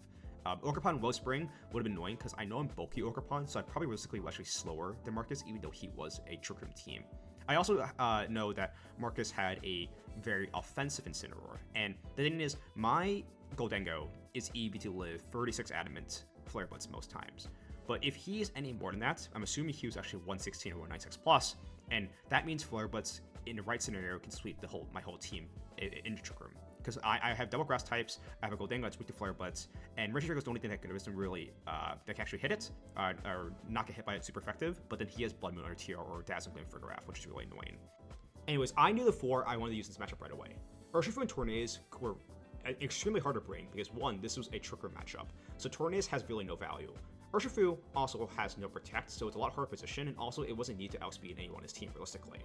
[SPEAKER 1] Ogerpon Wellspring would have been annoying because I know I'm bulky Ogerpon, so I probably realistically was actually slower than Marcus, even though he was a Trick Room team. I also know that Marcus had a very offensive Incineroar, and the thing is, my Goldengo is EV to live 36 Adamant Flare Blitz most times. But if he is any more than that, I'm assuming he was actually 116 or 196 plus, and that means Flare Blitz in the right scenario can sweep my whole team in the Trick Room. Because I have double grass types, I have a Goldengo that's weak to Flare Blitz, and Regidrago is the only thing that can really that can actually hit it, or not get hit by it super effective, but then he has Blood Moon or TR or Dazzling Gleam for Graph, which is really annoying. Anyways, I knew the 4 I wanted to use this matchup right away. Urshifu and Tornades were extremely hard to bring because 1, this was a Trick Room matchup, so Tornades has really no value. Urshifu also has no Protect, so it's a lot harder position, and also it wasn't needed to outspeed anyone on his team realistically.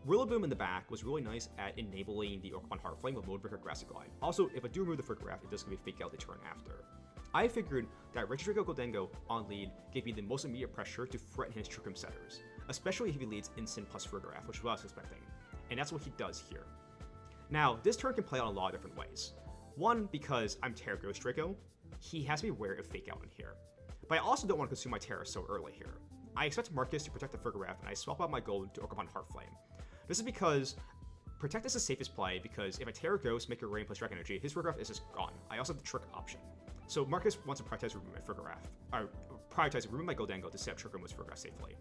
[SPEAKER 1] Rillaboom in the back was really nice at enabling the Orb Bolt Heart Flame with Modebreaker Grassy Glide. Also, if I do remove the Fergraph, it does give me Fake Out the turn after. I figured that Regidrago Goldengo on lead gave me the most immediate pressure to threaten his Trick Room setters, especially if he leads Instant plus Fergraph, which is what I was expecting. And that's what he does here. Now, this turn can play out a lot of different ways. 1, because I'm Terra Ghost Draco, he has to be aware of Fake Out in here. But I also don't want to consume my Terra so early here. I expect Marcus to protect the Fergraph, and I swap out my gold to Orb Bolt Heart Flame. This is because Protect is the safest play, because if I Terra Ghost, make a Rain plus Dragon Energy, his Fergraph is just gone. I also have the Trick option. So Marcus wants to prioritize removing my Fergraph, or prioritize removing my Goldengo to set up Trick Room with Fergraph safely.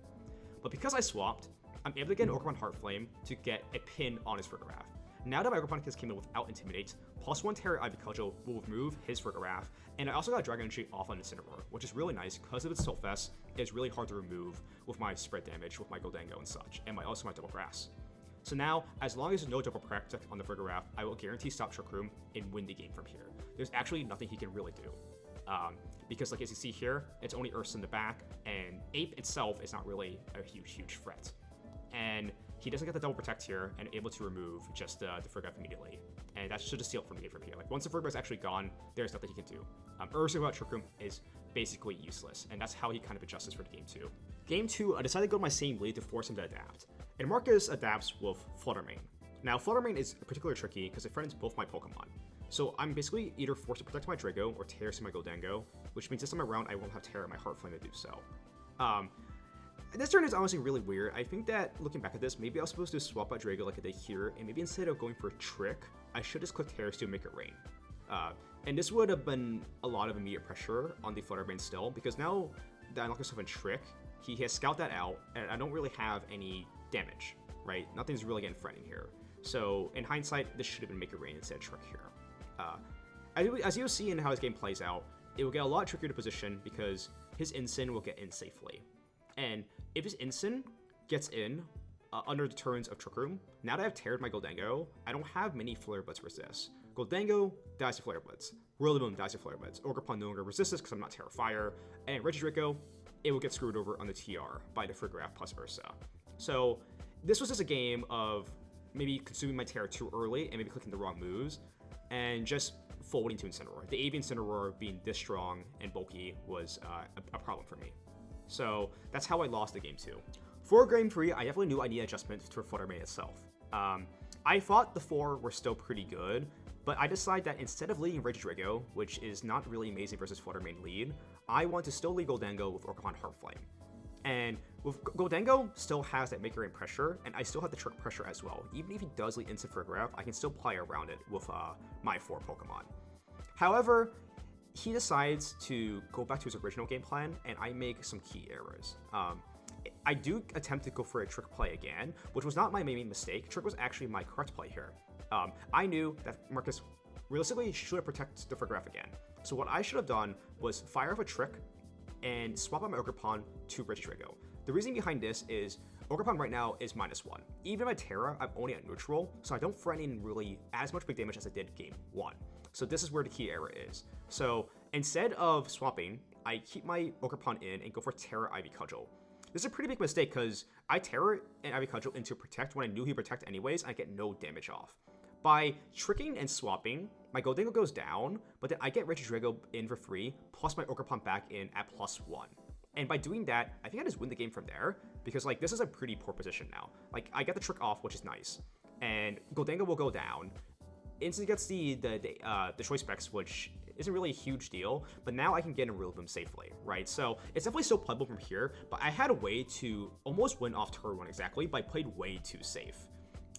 [SPEAKER 1] But because I swapped, I'm able to get an Orb Bolt Heart Flame to get a pin on his Fergraph. Now that my Orb Bolt came in without Intimidate, +1 Terra Ivy Cudgel will remove his Fergraph, and I also got Dragon Energy off on Incineroar, which is really nice because of its Tilt Fest. It's really hard to remove with my spread damage with my Goldengo and such, and also my Double Grass. So now, as long as there's no double protect on the Fergraph, I will guarantee stop Trick Room and win the game from here. There's actually nothing he can really do. Because like as you see here, it's only Ursa in the back, and Ape itself is not really a huge threat. And he doesn't get the double protect here, and able to remove just the Fergraph immediately. And that should just seal it from the game from here. Like once the Fergraph is actually gone, there's nothing he can do. Ursa without Trick Room is basically useless, and that's how he kind of adjusts for the game 2. Game 2, I decided to go to my same lead to force him to adapt. And Marcus adapts with Fluttermane. Now, Fluttermane is particularly tricky because it threatens both my Pokemon. So I'm basically either forced to protect my Drago or Terra my Goldengo, which means this time around I won't have Terra my Heart Flame to do so. This turn is honestly really weird. I think that looking back at this, maybe I was supposed to swap out Drago like I did here, and maybe instead of going for a trick, I should just click Terra to make it rain. And this would have been a lot of immediate pressure on the Fluttermane still, because now that I lock myself in Trick, he has Scout that out, and I don't really have any damage, right? Nothing's really getting threatening here. So in hindsight, this should have been Make It Rain instead of Trick here. As you'll see in how his game plays out, it will get a lot trickier to position because his Incin will get in safely. And if his Incin gets in under the turns of Trick Room, now that I've teared my Goldengo, I don't have many Flare Blitz resist. Goldengo dies to Flare Blitz. Rillaboom dies to Flare Blitz. Ogerpon no longer resists this because I'm not Terra Fire. And Regidrago, it will get screwed over on the TR by the Fergraph plus Ursa. So this was just a game of maybe consuming my Terra too early and maybe clicking the wrong moves and just folding to Incineroar. The AV Incineroar being this strong and bulky was a problem for me. So that's how I lost the game 2. For game 3, I definitely knew I needed adjustments to Fluttermane itself. I thought the 4 were still pretty good, but I decided that instead of leading Regidrago, which is not really amazing versus Fluttermane lead, I want to still lead Goldengo with Orb Bolt Heart Flame. And with Gholdengo still has that make rain pressure, and I still have the trick pressure as well. Even if he does lead instant for a grab, I can still play around it with my 4 Pokemon. However, he decides to go back to his original game plan, and I make some key errors. I do attempt to go for a trick play again, which was not my main mistake. Trick was actually my correct play here. I knew that Marcus realistically should have protected the Forgraph again. So what I should have done was fire off a trick and swap out my Ogerpon to Regidrago. The reason behind this is Ogerpon right now is -1. Even my Terra, I'm only at neutral, so I don't threaten really as much big damage as I did game 1. So this is where the key error is. So instead of swapping, I keep my Ogerpon in and go for Terra Ivy Cudgel. This is a pretty big mistake because I Terra and Ivy Cudgel into Protect when I knew he'd Protect anyways, and I get no damage off. By tricking and swapping, my Gholdengo goes down, but then I get Regidrago in for free, plus my Ogerpon back in at +1. And by doing that, I think I just win the game from there, because like this is a pretty poor position now. Like I get the trick off, which is nice, and Gholdengo will go down. Instantly gets the choice specs, which isn't really a huge deal, but now I can get in Rillaboom safely, right? So it's definitely still playable from here, but I had a way to almost win off turn 1 exactly, but I played way too safe.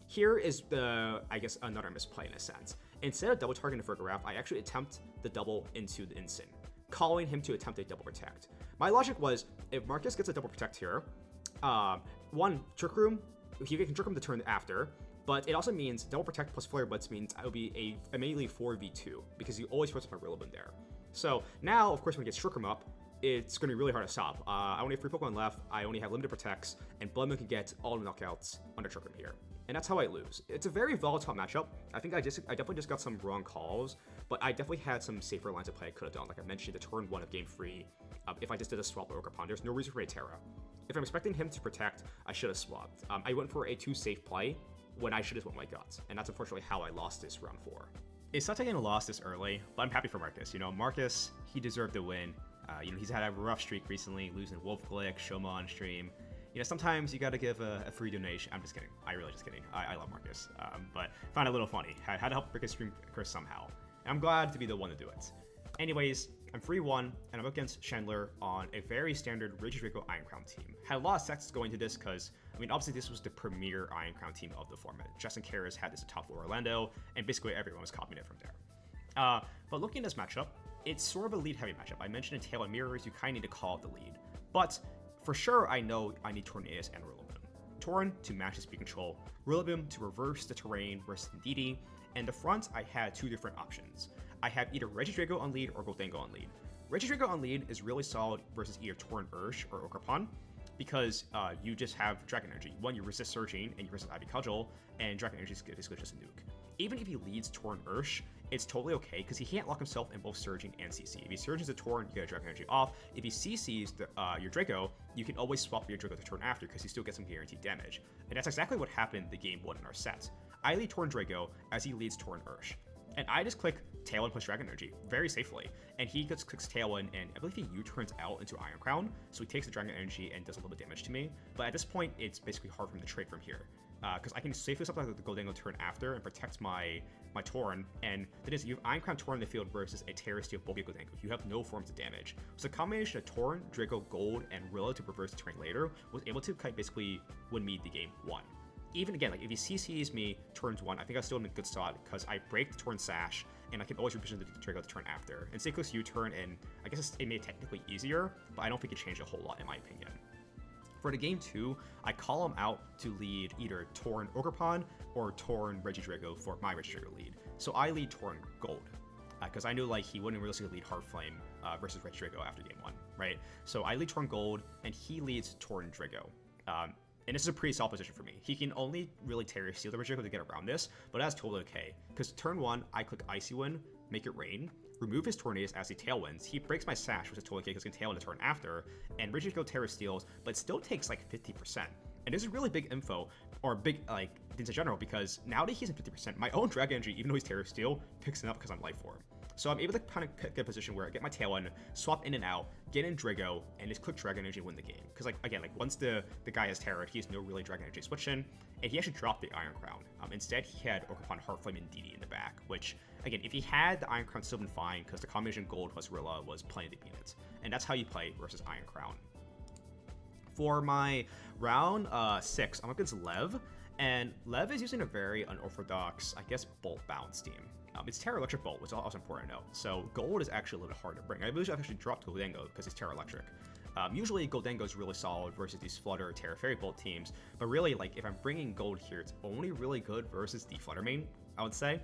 [SPEAKER 1] Here is I guess, another misplay in a sense. Instead of double targeting for a graph, I actually attempt the double into the instant, calling him to attempt a double protect. My logic was, if Marcus gets a double protect here, one, Trick Room, he can trick him the turn after, but it also means double protect plus Flare Blitz means I will be immediately 4v2, because he always puts my Rillaboom there. So now, of course, when he gets Trick Room up, it's going to be really hard to stop. I only have 3 Pokemon left, I only have limited protects, and Blood Moon can get all the knockouts under Trick Room here. And that's how I lose. It's a very volatile matchup. I think I definitely just got some wrong calls, but I definitely had some safer lines of play I could have done. Like I mentioned, the turn 1 of game 3, if I just did a swap with Ogerpon, there's no reason for a Terra. If I'm expecting him to protect, I should have swapped. I went for a too safe play when I should have went my guts, and that's unfortunately how I lost this round 4. It's not taking a loss this early, but I'm happy for Marcus. You know, Marcus, he deserved to win. He's had a rough streak recently, losing Wolf Glick, Shoma on stream. You know, sometimes you got to give a free donation. I'm just kidding. I really just kidding. I love Marcus, but find it a little funny. Had to help break his stream curse somehow. And I'm glad to be the one to do it. Anyways, I'm 3-1, and I'm up against Chandler on a very standard Regidrago Iron Crown team. Had a lot of sets going to this because, I mean, obviously this was the premier Iron Crown team of the format. Justin Karras had this top 4 Orlando, and basically everyone was copying it from there. But looking at this matchup, it's sort of a lead-heavy matchup. I mentioned in Tail and Mirrors, you kind of need to call out the lead. But for sure, I know I need Tornadus and Rillaboom. Torn to match his speed control, Rillaboom to reverse the terrain versus Ndidi, and the front, I had 2 different options. I have either Regidrago on lead or Gholdengo on lead. Regidrago on lead is really solid versus either Torn Ursh or Ogerpon, because you just have Dragon Energy. One, you resist Surging, and you resist Ivy Cudgel, and Dragon Energy is basically just a nuke. Even if he leads Torn Ursh, it's totally okay, because he can't lock himself in both Surging and CC. If he Surges the Torn, you get a Dragon Energy off. If he CCs your Draco, you can always swap your Draco the turn after, because he still gets some guaranteed damage. And that's exactly what happened in the game 1 in our set. I lead Torn Draco as he leads Torn Ursh. And I just click Tailwind plus Dragon Energy very safely. And he just clicks Tailwind, and I believe he U-turns out into Iron Crown, so he takes the Dragon Energy and does a little bit of damage to me. But at this point, it's basically hard for him to trade from here. Because I can safely something like the Gholdengo turn after and protect my Torn, and that is, you have Iron Crown Torn in the field versus a Terra Steel Bulky Gholdengo. You have no forms of damage. So the combination of Torn, Draco, Gold, and Rilla to reverse the terrain later was able to kind of basically win me the game 1. Even again, like if he CCs me turns 1, I think I still in a good spot because I break the Torn Sash, and I can always reposition the Draco the turn after. And say clicks U-turn, and I guess it made it technically easier, but I don't think it changed a whole lot in my opinion. For the game 2, I call him out to lead either Torn Ogerpon or Torn Regidrago for my Regidrago lead. So I lead Torn Gold, because I knew like he wouldn't realistically lead Heart Flame versus Regidrago after game 1, right? So I lead Torn Gold, and he leads Torn Drago. And this is a pretty solid position for me. He can only really Terra Steel the Regidrago to get around this, but that's totally okay. Because turn 1, I click Icy Wind, make it rain, remove his Tornadus as he Tailwinds. He breaks my Sash, which is totally okay because he can Tailwind the turn after, and Regidrago Terra Steals, but still takes like 50%. And this is really big info, or big, like, things in general, because now that he's in 50%, my own Dragon Energy, even though he's Terra Steel, picks it up because I'm Life Orb. So I'm able to kind of get a position where I get my Tailwind, swap in and out, get in Drago, and just click Dragon Energy and win the game. Because, like, again, like, once the guy has Terra, he has no really Dragon Energy switch in, and he actually dropped the Iron Crown. Instead, he had Ogerpon, Heart Flame, and DD in the back, which, again, if he had the Iron Crown, still been fine, because the combination Gold plus Rilla was plenty to beat it. And that's how you play versus Iron Crown. For my round 6, I'm against Lev, and Lev is using a very unorthodox, I guess, Bolt balance team. It's Terra Electric Bolt, which is also important to note. So gold is actually a little bit hard to bring. I believe I've actually dropped Goldango because it's Terra Electric. Usually Goldango is really solid versus these Flutter, Terra Fairy Bolt teams, but really, like, if I'm bringing gold here, it's only really good versus the Flutter main, I would say.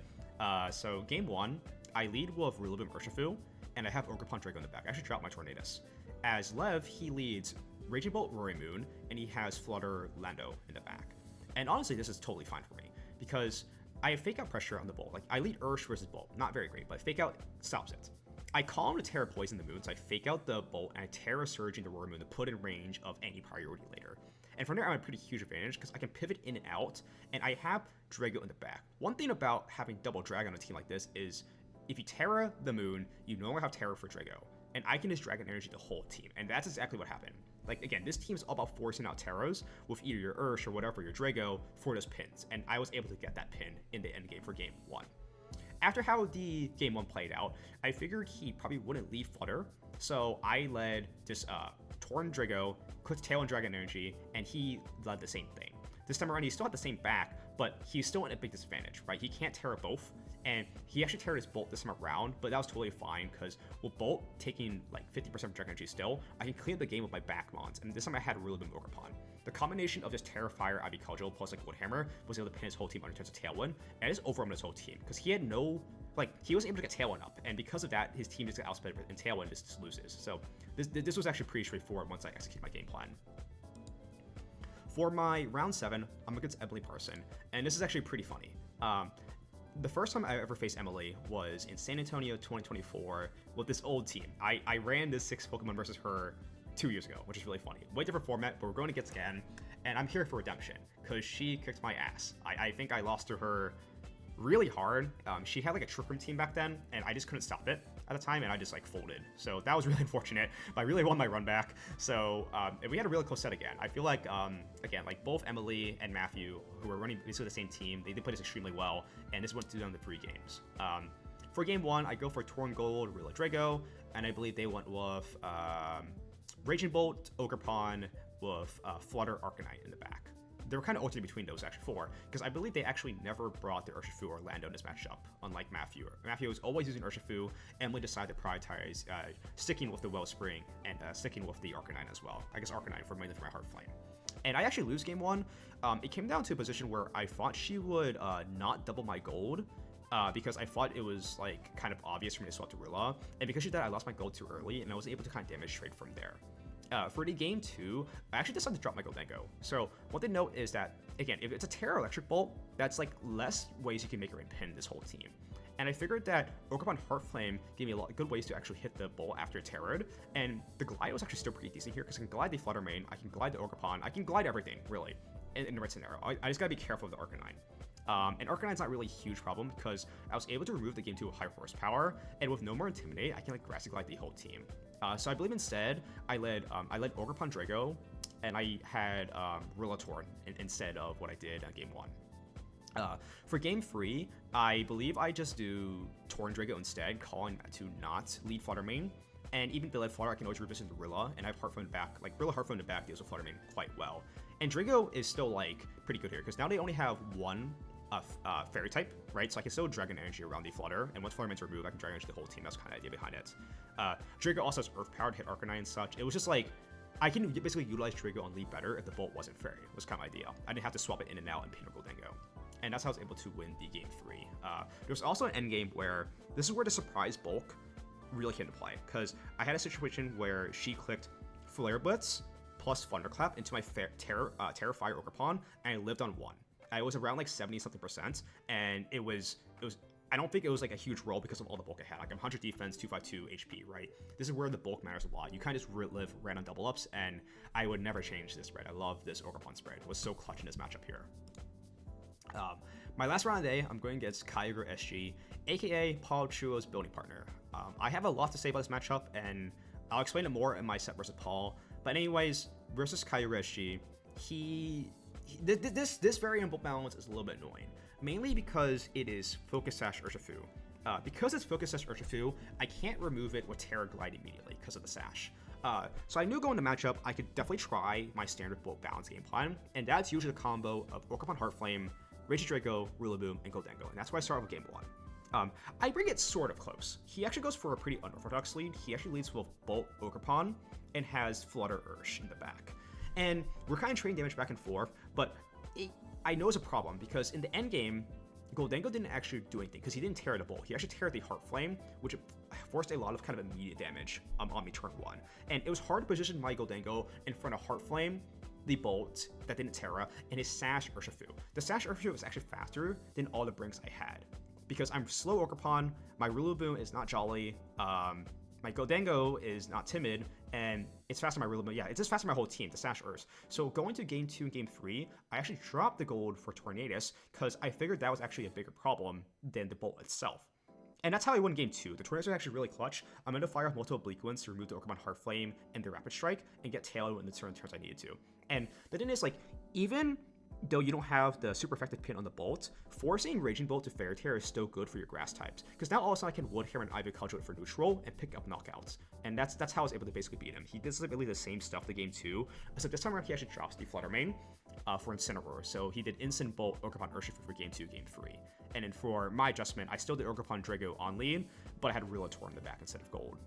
[SPEAKER 1] So game 1, I lead with Relivim Urshifu, and I have Ogerpon Drago in the back. I actually dropped my Tornadus. As Lev, he leads Raging Bolt Rory Moon, and he has Flutter Lando in the back. And honestly, this is totally fine for me, because I have Fake Out pressure on the Bolt. Like, I lead Ursh versus Bolt. Not very great, but Fake Out stops it. I call him to Terra Poison the Moon, so I Fake Out the Bolt, and I Terra Surge into Rory Moon to put in range of any priority later. And from there, I have a pretty huge advantage, because I can pivot in and out, and I have Drago in the back. One thing about having double drag on a team like this is, if you Terra the Moon, you no longer have Terra for Drago. And I can just Dragon Energy the whole team, and that's exactly what happened. Like, again, this team is all about forcing out Terras with either your Ursh or whatever, your Drago, for those pins, and I was able to get that pin in the end game for game 1. After how the game 1 played out, I figured he probably wouldn't leave Flutter, so I led this Torn Drago, clicked Tail and Dragon Energy, and he led the same thing. This time around, he still had the same back, but he's still in a big disadvantage, right? He can't Terra both, and he actually Terra'd his Bolt this time around, but that was totally fine, because with Bolt taking like 50% of Dragon Energy still, I can clean up the game with my back mons, and this time I had Relivim Ogerpon. The combination of just Terra Fire, Ivy Cudgel, plus like Wood Hammer was able to pin his whole team under turns of Tailwind, and just overwhelmed his whole team, because he had no, like, he wasn't able to get Tailwind up, and because of that, his team just got outsped, and Tailwind just loses. So this was actually pretty straightforward once I executed my game plan. For my round 7, I'm against Emily Parson, and this is actually pretty funny. The first time I ever faced Emily was in San Antonio 2024 with this old team. I ran this 6 Pokemon versus her 2 years ago, which is really funny. Way different format, but we're going against again, and I'm here for redemption, because she kicked my ass. I think I lost to her really hard. She had like a Trick Room team back then, and I just couldn't stop it at the time, and I just like folded. So that was really unfortunate, but I really won my run back. So and we had a really close set again. I feel like, again, like both Emily and Matthew, who were running basically the same team, they played this extremely well, and this went to them the 3 games. For game 1, I go for Torn Gold, Rilla Drago, and I believe they went with Raging Bolt, Ogerpon, with Flutter Arcanine in the back. They were kind of alternating between those actually 4, because I believe they actually never brought the Urshifu or Lando in this matchup, unlike Matthew. Matthew was always using Urshifu. Emily decided to prioritize sticking with the Wellspring and sticking with the Arcanine as well. I guess Arcanine mainly for my Heart Flame. And I actually lose game 1. It came down to a position where I thought she would not double my gold, because I thought it was like kind of obvious for me to swap to Rilla, and because she did, I lost my gold too early, and I was able to kind of damage trade from there. For the game 2, I actually decided to drop my Goldango. So one thing to note is that, again, if it's a Terra Electric Bolt, that's like less ways you can make her and pin this whole team. And I figured that Ogerpon Heart Flame gave me a lot of good ways to actually hit the Bolt after Terra'd, and the glide was actually still pretty decent here, because I can glide the Flutter main, I can glide the Ogerpon, I can glide everything, really, in the right scenario. I just gotta be careful with the Arcanine. And Arcanine's not really a huge problem, because I was able to remove the game to a high horsepower, and with no more Intimidate, I can like Grassy Glide the whole team. So I believe instead, I led Ogerpon Drago, and I had Rilla Torn instead of what I did on game 1. For game 3, I believe I just do Torn Drago instead, calling to not lead Flutter main. And even if they lead Flutter, I can always revisit the Rilla, and I have Heartflame back. Like, Rilla Heartflame to back deals with Flutter main quite well. And Drago is still, like, pretty good here, because now they only have one Fairy type, right? So I can still Dragon Energy around the Flutter, and once Flutter main's removed, I can Dragon Energy the whole team. That's kind of the idea behind it. Drago also has Earth Power to hit Arcanine and such. It was just like, I can basically utilize Drago on lead better if the Bolt wasn't Fairy, was kind of my idea. I didn't have to swap it in and out and pin or Goldango. And that's how I was able to win the game 3. There was also an endgame where, this is where the surprise bulk really came to play, because I had a situation where she clicked Flare Blitz plus Thunderclap into my Terra Fire Ogerpon, and I lived on 1. I was around like 70-something%, and it was I don't think it was like a huge roll because of all the bulk I had. Like I'm 100 defense, 252 HP, right? This is where the bulk matters a lot. You kind of just live random double ups, and I would never change this spread. I love this Ogerpon spread. It was so clutch in this matchup here. My last round of the day, I'm going against Kyogre SG, aka Paul Chuo's building partner. I have a lot to say about this matchup, and I'll explain it more in my set versus Paul. But anyways, versus Kyogre SG, this variant bulk balance is a little bit annoying, mainly because it is Focus Sash Urshifu. Because it's Focus Sash Urshifu, I can't remove it with Terra Glide immediately because of the Sash.
[SPEAKER 2] So I knew going to matchup, I could definitely try my standard Bolt balance game plan, and that's usually the combo of Orb Bolt Flame, Regidrago, Rillaboom, and Goldengo, and that's why I started with game 1. I bring it sort of close. He actually goes for a pretty unorthodox lead. He actually leads with Bolt Ogerpon and has Flutter Ursh in the back. And we're kind of trading damage back and forth, but I know it's a problem because in the end game, Goldengo didn't actually do anything because he didn't tear the Bolt. He actually teared the HARC Flame, which forced a lot of kind of immediate damage on me turn 1. And it was hard to position my Goldengo in front of HARC Flame, the Bolt that didn't Terra, and his Sash Urshifu. The Sash Urshifu was actually faster than all the brinks I had. Because I'm slow Ogerpon, my Rillaboom is not jolly, my Goldengo is not timid, and it's faster than my Rillaboom. Yeah, it's just faster than my whole team, the Sash Urs. So going to game 2 and game 3, I actually dropped the gold for Tornadus because I figured that was actually a bigger problem than the Bolt itself. And that's how I won game 2. The Tornadus was actually really clutch. I'm going to fire off multiple Bleak Winds to remove the Ogerpon HARC Flame and the Rapid Strike and get Tailroom in the turns I needed to. And the thing is, like, even though you don't have the super effective pin on the Bolt, forcing Raging Bolt to Fairy Tear is still good for your grass types, because now all of a sudden I can Wood Hammer and Ivy Cudgel for neutral and pick up knockouts, and that's how I was able to basically beat him. He did literally the same stuff the game 2, except this time around he actually drops the Flutter main for Incineroar, so he did Instant Bolt Ogerpon Urshifu for game 2, game 3. And then for my adjustment, I still did Ogerpon Drago on lead, but I had Rillator in the back instead of gold.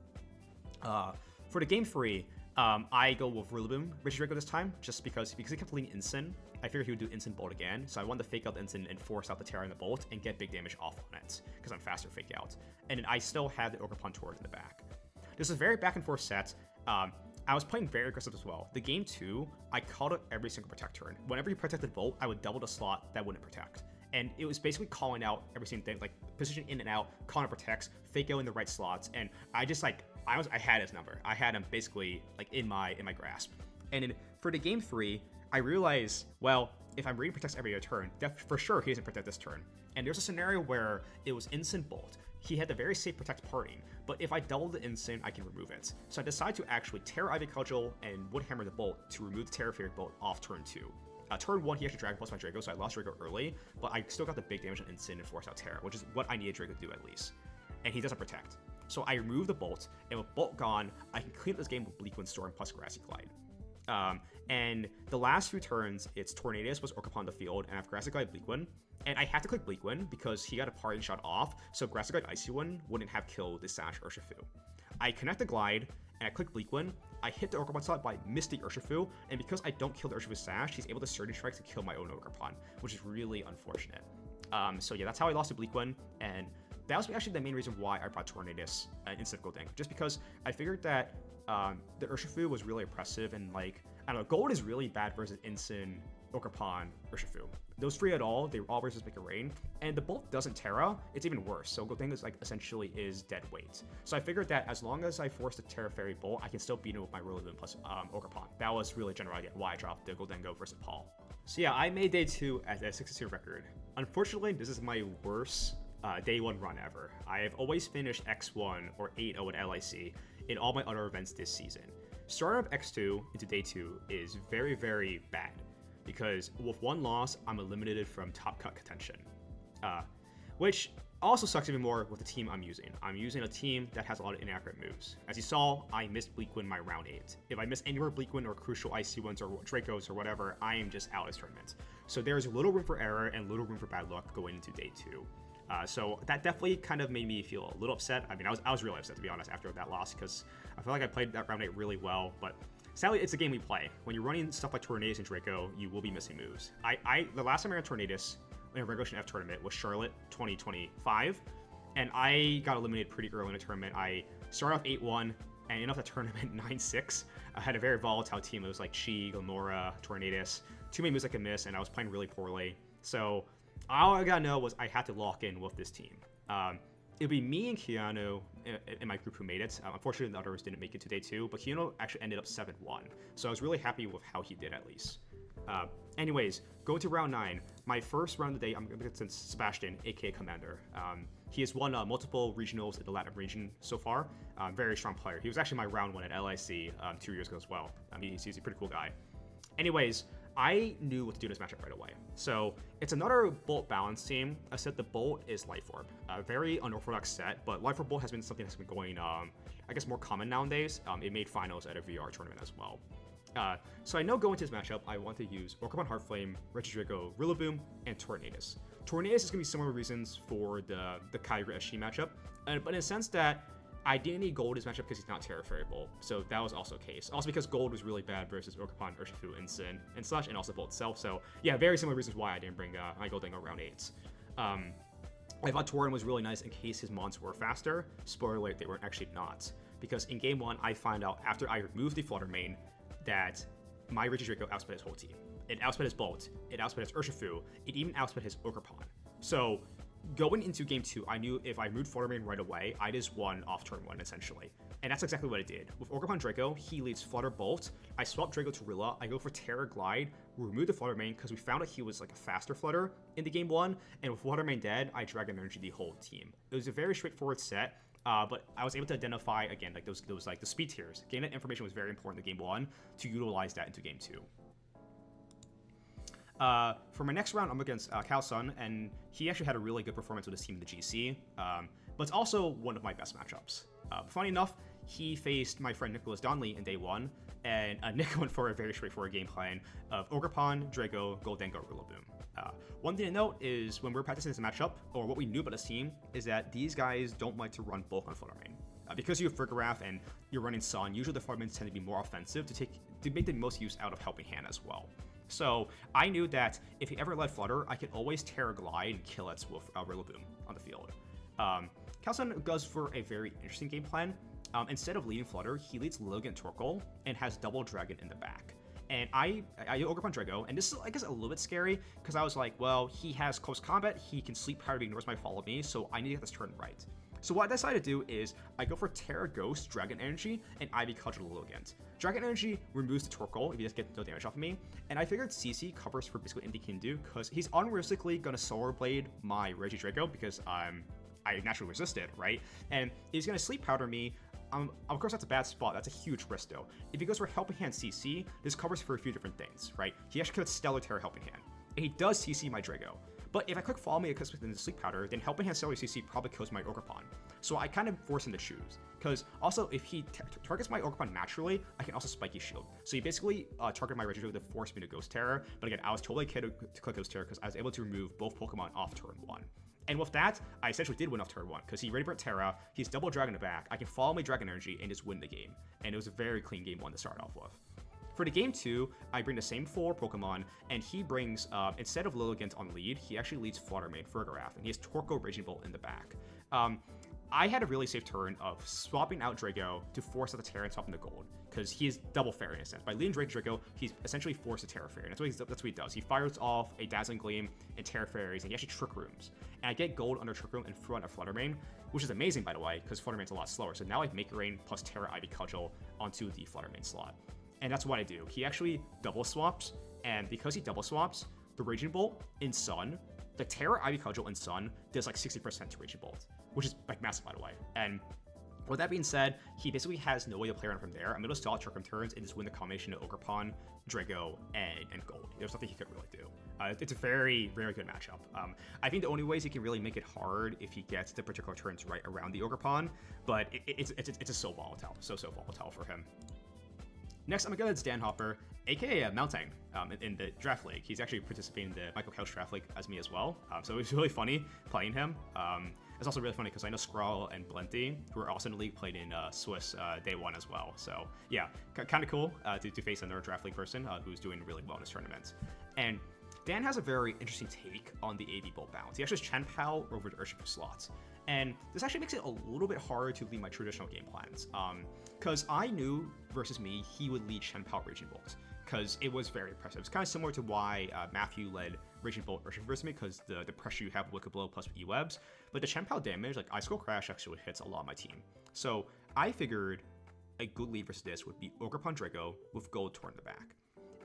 [SPEAKER 2] For the game 3, I go with Rillaboom Regidrago this time, just because he kept leading Instant. I figured he would do Instant Bolt again, so I wanted to fake out the Instant and force out the Terra and the Bolt and get big damage off on it, because I'm faster fake out. And then I still had the Ogerpon Torrid in the back. This is a very back and forth set. I was playing very aggressive as well. The game 2, I called out every single protect turn. Whenever you protected Bolt, I would double the slot that wouldn't protect. And it was basically calling out every single thing, like position in and out, calling out protects, fake out in the right slots, and I just like I had his number. I had him basically like in my grasp. And then for the game 3, I realized, well, if I'm reading protects every other turn, for sure he doesn't protect this turn. And there's a scenario where it was Instant Bolt. He had the very safe protect parting, but if I double the Instant, I can remove it. So I decided to actually Terra Ivy Cudgel and Wood Hammer the Bolt to remove the Terra Fairy Bolt off turn 2. Turn 1, he actually Dragon Plus my Draco, so I lost Draco early, but I still got the big damage on Instant and forced out Terra, which is what I needed Draco to do at least. And he doesn't protect. So I remove the Bolt, and with Bolt gone, I can clean up this game with Bleak Wind Storm plus Grassy Glide. And the last few turns, it's Tornadus was Orb on the field, and I have Grassy Glide Bleak Wind. And I had to click Bleak Wind because he got a parting shot off, so Grassy Glide Icy Wind wouldn't have killed the Sash Urshifu. I connect the Glide, and I click Bleak Wind. I hit the Ogerpon slot by Misty Urshifu, and because I don't kill the Urshifu Sash, he's able to Surging Strike to kill my own Ogerpon, which is really unfortunate. So yeah, that's how I lost to Bleak Wind, and that was actually the main reason why I brought Tornadus instead of Goldengo, just because I figured that the Urshifu was really oppressive, and like, I don't know, Gold is really bad versus Instant, Ogerpon, Urshifu. Those 3 at all, they all versus Make It Rain, and the Bolt doesn't Terra, it's even worse, so Goldengo is like essentially is dead weight. So I figured that as long as I force the Terra Fairy Bolt, I can still beat him with my Rillaboom plus Ogerpon. That was really general idea why I dropped the Goldengo versus Paul. So yeah, I made day 2 at a 6-2 record. Unfortunately, this is my worst day 1 run ever. I have always finished X1 or 8-0 at LIC in all my other events this season. Starting up X2 into day 2 is very, very bad, because with 1 loss, I'm eliminated from top cut contention. Which also sucks even more with the team I'm using. I'm using a team that has a lot of inaccurate moves. As you saw, I missed Bleak Wind my round 8. If I miss any more Bleak Wind or crucial Icy Winds or Dracos or whatever, I am just out of this tournament. So there's little room for error and little room for bad luck going into day 2. So that definitely kind of made me feel a little upset. I mean, I was really upset, to be honest, after that loss, because I feel like I played that round 8 really well, but sadly, it's a game we play. When you're running stuff like Tornadus and Draco, you will be missing moves. The last time I ran Tornadus in a Regidrago F tournament was Charlotte 2025, and I got eliminated pretty early in the tournament. I started off 8-1 and ended off the tournament 9-6. I had a very volatile team. It was like Chi, Glamora, Tornadus, too many moves I could miss, and I was playing really poorly. So all I gotta know was I had to lock in with this team. It'd be me and Keanu in my group who made it. Unfortunately, the others didn't make it to day 2, but Keanu actually ended up 7-1. So I was really happy with how he did, at least. Anyways, going to round 9. My first round of the day, I'm going to get to Sebastian, aka Commander. He has won multiple regionals in the Latin region so far. Very strong player. He was actually my round 1 at LIC 2 years ago as well. He's a pretty cool guy. Anyways, I knew what to do in this matchup right away. So it's another Bolt balance team. I said the Bolt is Life Orb. A very unorthodox set, but Life Orb Bolt has been something that's been going, I guess, more common nowadays. It made finals at a VR tournament as well. So I know going into this matchup, I want to use Orb Bolt, Heartflame, Regidrago, Rillaboom, and Tornadus. Tornadus is going to be similar reasons for the Kyogre SG matchup, but in a sense that I didn't need gold in this matchup because he's not Terra Fairy Bolt, so that was also a case. Also because gold was really bad versus Orcapon, Urshifu, Incin, and such, and also Bolt itself. So yeah, very similar reasons why I didn't bring my Goldango round 8. I thought Tauren was really nice in case his mons were faster. Spoiler alert, they were actually not. Because in game 1, I find out after I removed the Flutter main that my Regidrago outsped his whole team. It outsped his Bolt, it outsped his Urshifu, it even outsped his Orcapon. So going into game 2, I knew if I removed Flutter main right away, I just won off turn 1 essentially. And that's exactly what it did. With Orcapon Draco, he leads Flutter Bolt. I swap Draco to Rilla. I go for Terra Glide, remove the Flutter main because we found out he was like a faster Flutter in the game 1. And with Flutter main dead, I Dragon Energy the whole team. It was a very straightforward set. But I was able to identify again like those like the speed tiers. Getting that information was very important in game 1 to utilize that into game 2. For my next round, I'm against Calsun, and he actually had a really good performance with his team in the GC, but it's also one of my best matchups. Funny enough, he faced my friend Nicholas Donley in day 1, and Nick went for a very straightforward game plan of Orcapon, Draco, Goldango, Rillaboom. One thing to note is when we're practicing this matchup, or what we knew about this team, is that these guys don't like to run bulk on Flutter main. Because you have Frigoraph and you're running Sun, usually the Flutter mains tend to be more offensive to make the most use out of Helping Hand as well. So I knew that if he ever led Flutter, I could always Terra Glide and kill it with Rillaboom on the field. Calsun goes for a very interesting game plan. Instead of leading Flutter, he leads Lilligant Torkoal and has Double Dragon in the back. And I Orcapon Drago, and this is, I guess, a little bit scary, because I was like, well, he has Close Combat, he can Sleep Powder, he ignores my Follow Me, so I need to get this turn right. So what I decided to do is, I go for Terra Ghost, Dragon Energy, and Ivy Cudgel Lilligant. Dragon Energy removes the Torkoal if he doesn't get no damage off of me, and I figured CC covers for basically anything he can do, because he's unrealistically gonna Solar Blade my Regidrago, because I naturally resist it, right? And he's gonna Sleep Powder me. Of course, that's a bad spot. That's a huge risk, though. If he goes for Helping Hand CC, this covers for a few different things, right? He actually could Stellar Terror Helping Hand. And he does CC my Drago. But if I click Follow Me because within the Sleep Powder, then Helping Hand Stellar CC probably kills my Orcapon. So I kind of force him to choose. Because also, if he targets my Orcapon naturally, I can also Spiky Shield. So he basically targeted my Regidrago to force me to Ghost Terror. But again, I was totally okay to click Ghost Terror because I was able to remove both Pokemon off turn 1. And with that, I essentially did win off turn 1, because he Ready Burnt Terra, he's Double Dragon in the back, I can follow my Dragon Energy and just win the game. And it was a very clean game 1 to start off with. For the game 2, I bring the same 4 Pokemon, and he brings, instead of Lilligant on lead, he actually leads Flutter main Frigoraph, and he has Torkoal Raging Bolt in the back. I had a really safe turn of swapping out Drago to force out the Terra and swapping the gold, because he is double fairy in a sense. By leading Drago, he's essentially forced to Terra Fairy, and that's what he does. He fires off a Dazzling Gleam and Terra Fairies, and he actually Trick Rooms. And I get gold under Trick Room in front of Flutter main, which is amazing, by the way, because Flutter main's a lot slower. So now I have Make Rain plus Terra Ivy Cudgel onto the Flutter main slot. And that's what I do. He actually double swaps, and because he double swaps, the Raging Bolt in Sun, the Terra Ivy Cudgel in Sun does like 60% to Raging Bolt, which is like massive, by the way. And with that being said, he basically has no way to play around from there. I'm able to stall Trick Room turns and just win the combination of Orcapon, Drago, and Gold. There's nothing he could really do. It's a very, very good matchup. I think the only ways he can really make it hard if he gets the particular turns right around the Orcapon, but it's just so volatile, so volatile for him. Next, I'm gonna go to Stanhopper, aka Mountain, in the draft league. He's actually participating in the Michael Couch draft league as me as well. So it was really funny playing him. It's also really funny because I know Skrull and Blenty, who are also in the league, played in Swiss day 1 as well. So yeah, kind of cool to face another draft league person who's doing really well in this tournament. And Dan has a very interesting take on the AV Bolt balance. He actually has Chien-Pao over the Urshifu slots. And this actually makes it a little bit harder to lead my traditional game plans. Because I knew versus me, he would lead Chien-Pao Raging Bolt, because it was very impressive. It's kind of similar to why Matthew led Raging Bolt Urshifu versus me, because the pressure you have with Wicked Blow plus E-Webs. But the Chien-Pao damage, like Ice Skull Crash, actually hits a lot of my team. So I figured a good lead versus this would be Orcapon Draco with Gold Torn in the back.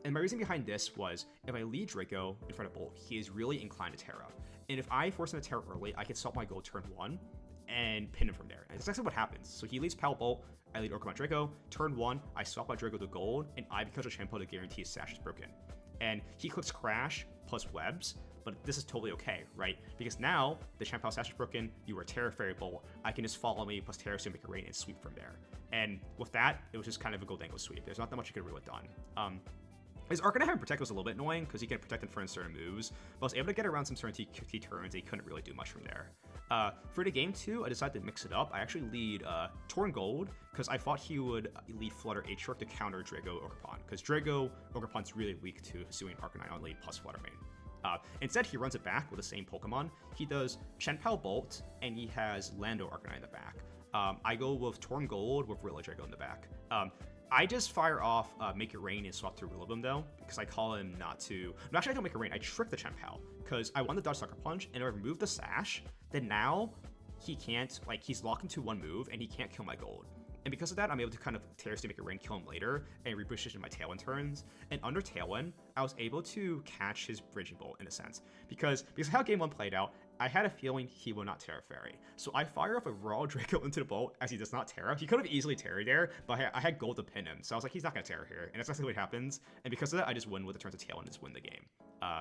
[SPEAKER 2] And my reason behind this was, if I lead Draco in front of Bolt, he is really inclined to Terra. And if I force him to Terra early, I can swap my Gold turn 1 and pin him from there. And that's actually what happens. So he leads Pal Bolt, I lead Orcapon Draco, turn 1, I swap my Draco to Gold, and I become a Chien-Pao to guarantee his Sash is broken. And he clicks Crash plus Webs, but this is totally okay, right? Because now the Champ Sash is broken, you are Terra Fairy Bolt, I can just follow me plus Terra Stone, make a rain, and sweep from there. And with that, it was just kind of a Goldango sweep. There's not that much you could really have done. His Arcanine having Protect was a little bit annoying because he can protect in front of certain moves, but I was able to get around some certain T turns, and he couldn't really do much from there. For the game 2, I decided to mix it up. I actually lead Torn Gold because I thought he would lead Flutter HARC to counter Drago Ogerpon, because Drago Ogerpon's really weak to Hisuian Arcanine on lead plus Flutter Mane. Instead, he runs it back with the same Pokemon. He does Chenpao Bolt, and he has Lando Arcanine in the back. I go with Torn Gold with Rilla Drago in the back. I just fire off Make It Rain and swap to Rillaboom though, because I call him not to. No, actually, I don't Make It Rain. I trick the Chenpao because I want to dodge Sucker Punch, and if I remove the Sash, then now he can't, like, he's locked into one move and he can't kill my Gold. And because of that, I'm able to kind of Terra Stone, Make It Rain, kill him later, and reposition my Tailwind turns. And under Tailwind, I was able to catch his Raging Bolt in a sense. Because of how Game 1 played out, I had a feeling he would not Terra Fairy. So I fire off a Raw Draco into the Bolt as he does not Terra. He could have easily Terra there, but I had Gold to pin him. So I was like, he's not going to Terra here. And that's exactly what happens. And because of that, I just win with the turns of Tailwind and just win the game.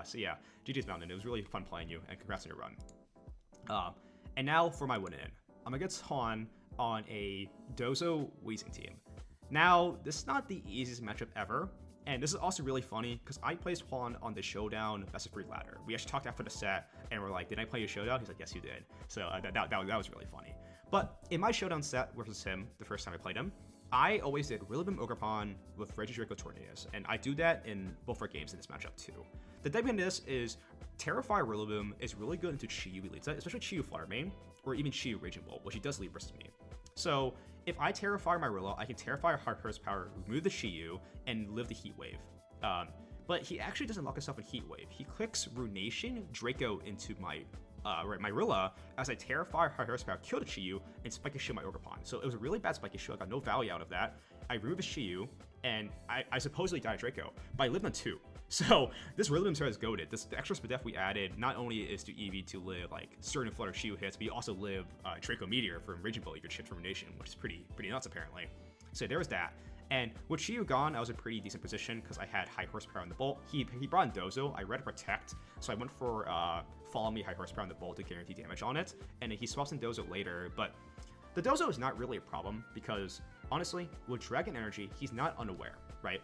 [SPEAKER 2] So yeah, GG's Mountain. It was really fun playing you, and congrats on your run. And now for my win in. I'm against Han on a Dozo Weezing team. Now, this is not the easiest matchup ever, and this is also really funny because I placed Juan on the Showdown Best of 3 ladder. We actually talked after the set, and we're like, did I play your Showdown? He's like, yes, you did. So that was really funny. But in my Showdown set versus him, the first time I played him, I always did Rillaboom Ogerpon with Regidrago Tornadus, and I do that in both our games in this matchup too. The debut in this is Terrify Rillaboom is really good into Chi-Yu Elite set, especially Chi-Yu Flutter Mane, or even Chi-Yu Raging Bolt, which he does lead versus me. So if I Terrify my Rilla, I can Terrify HARC Power, remove the Chi-Yu, and live the Heat Wave. But he actually doesn't lock himself in Heat Wave. He clicks Runation Draco into my Rilla as I Terrify HARC Power, kill the Chi-Yu, and Spiky Shield my Ogerpon. So it was a really bad Spiky Shield. I got no value out of that. I remove his Chi-Yu, and I supposedly die Draco, but I lived on 2. So this Rillaboom turret is goated. The extra Spadef we added not only is to Eevee to live like certain Flutter Chi-Yu hits, but you also live Draco Meteor from Raging Bolt, your chip termination, which is pretty nuts apparently. So there was that. And with Chi-Yu gone, I was in a pretty decent position because I had high horsepower on the Bolt. He brought in Dozo. I read a Protect, so I went for Follow Me high horsepower on the Bolt to guarantee damage on it. And he swaps in Dozo later, but the Dozo is not really a problem because honestly, with Dragon Energy, he's not unaware, right?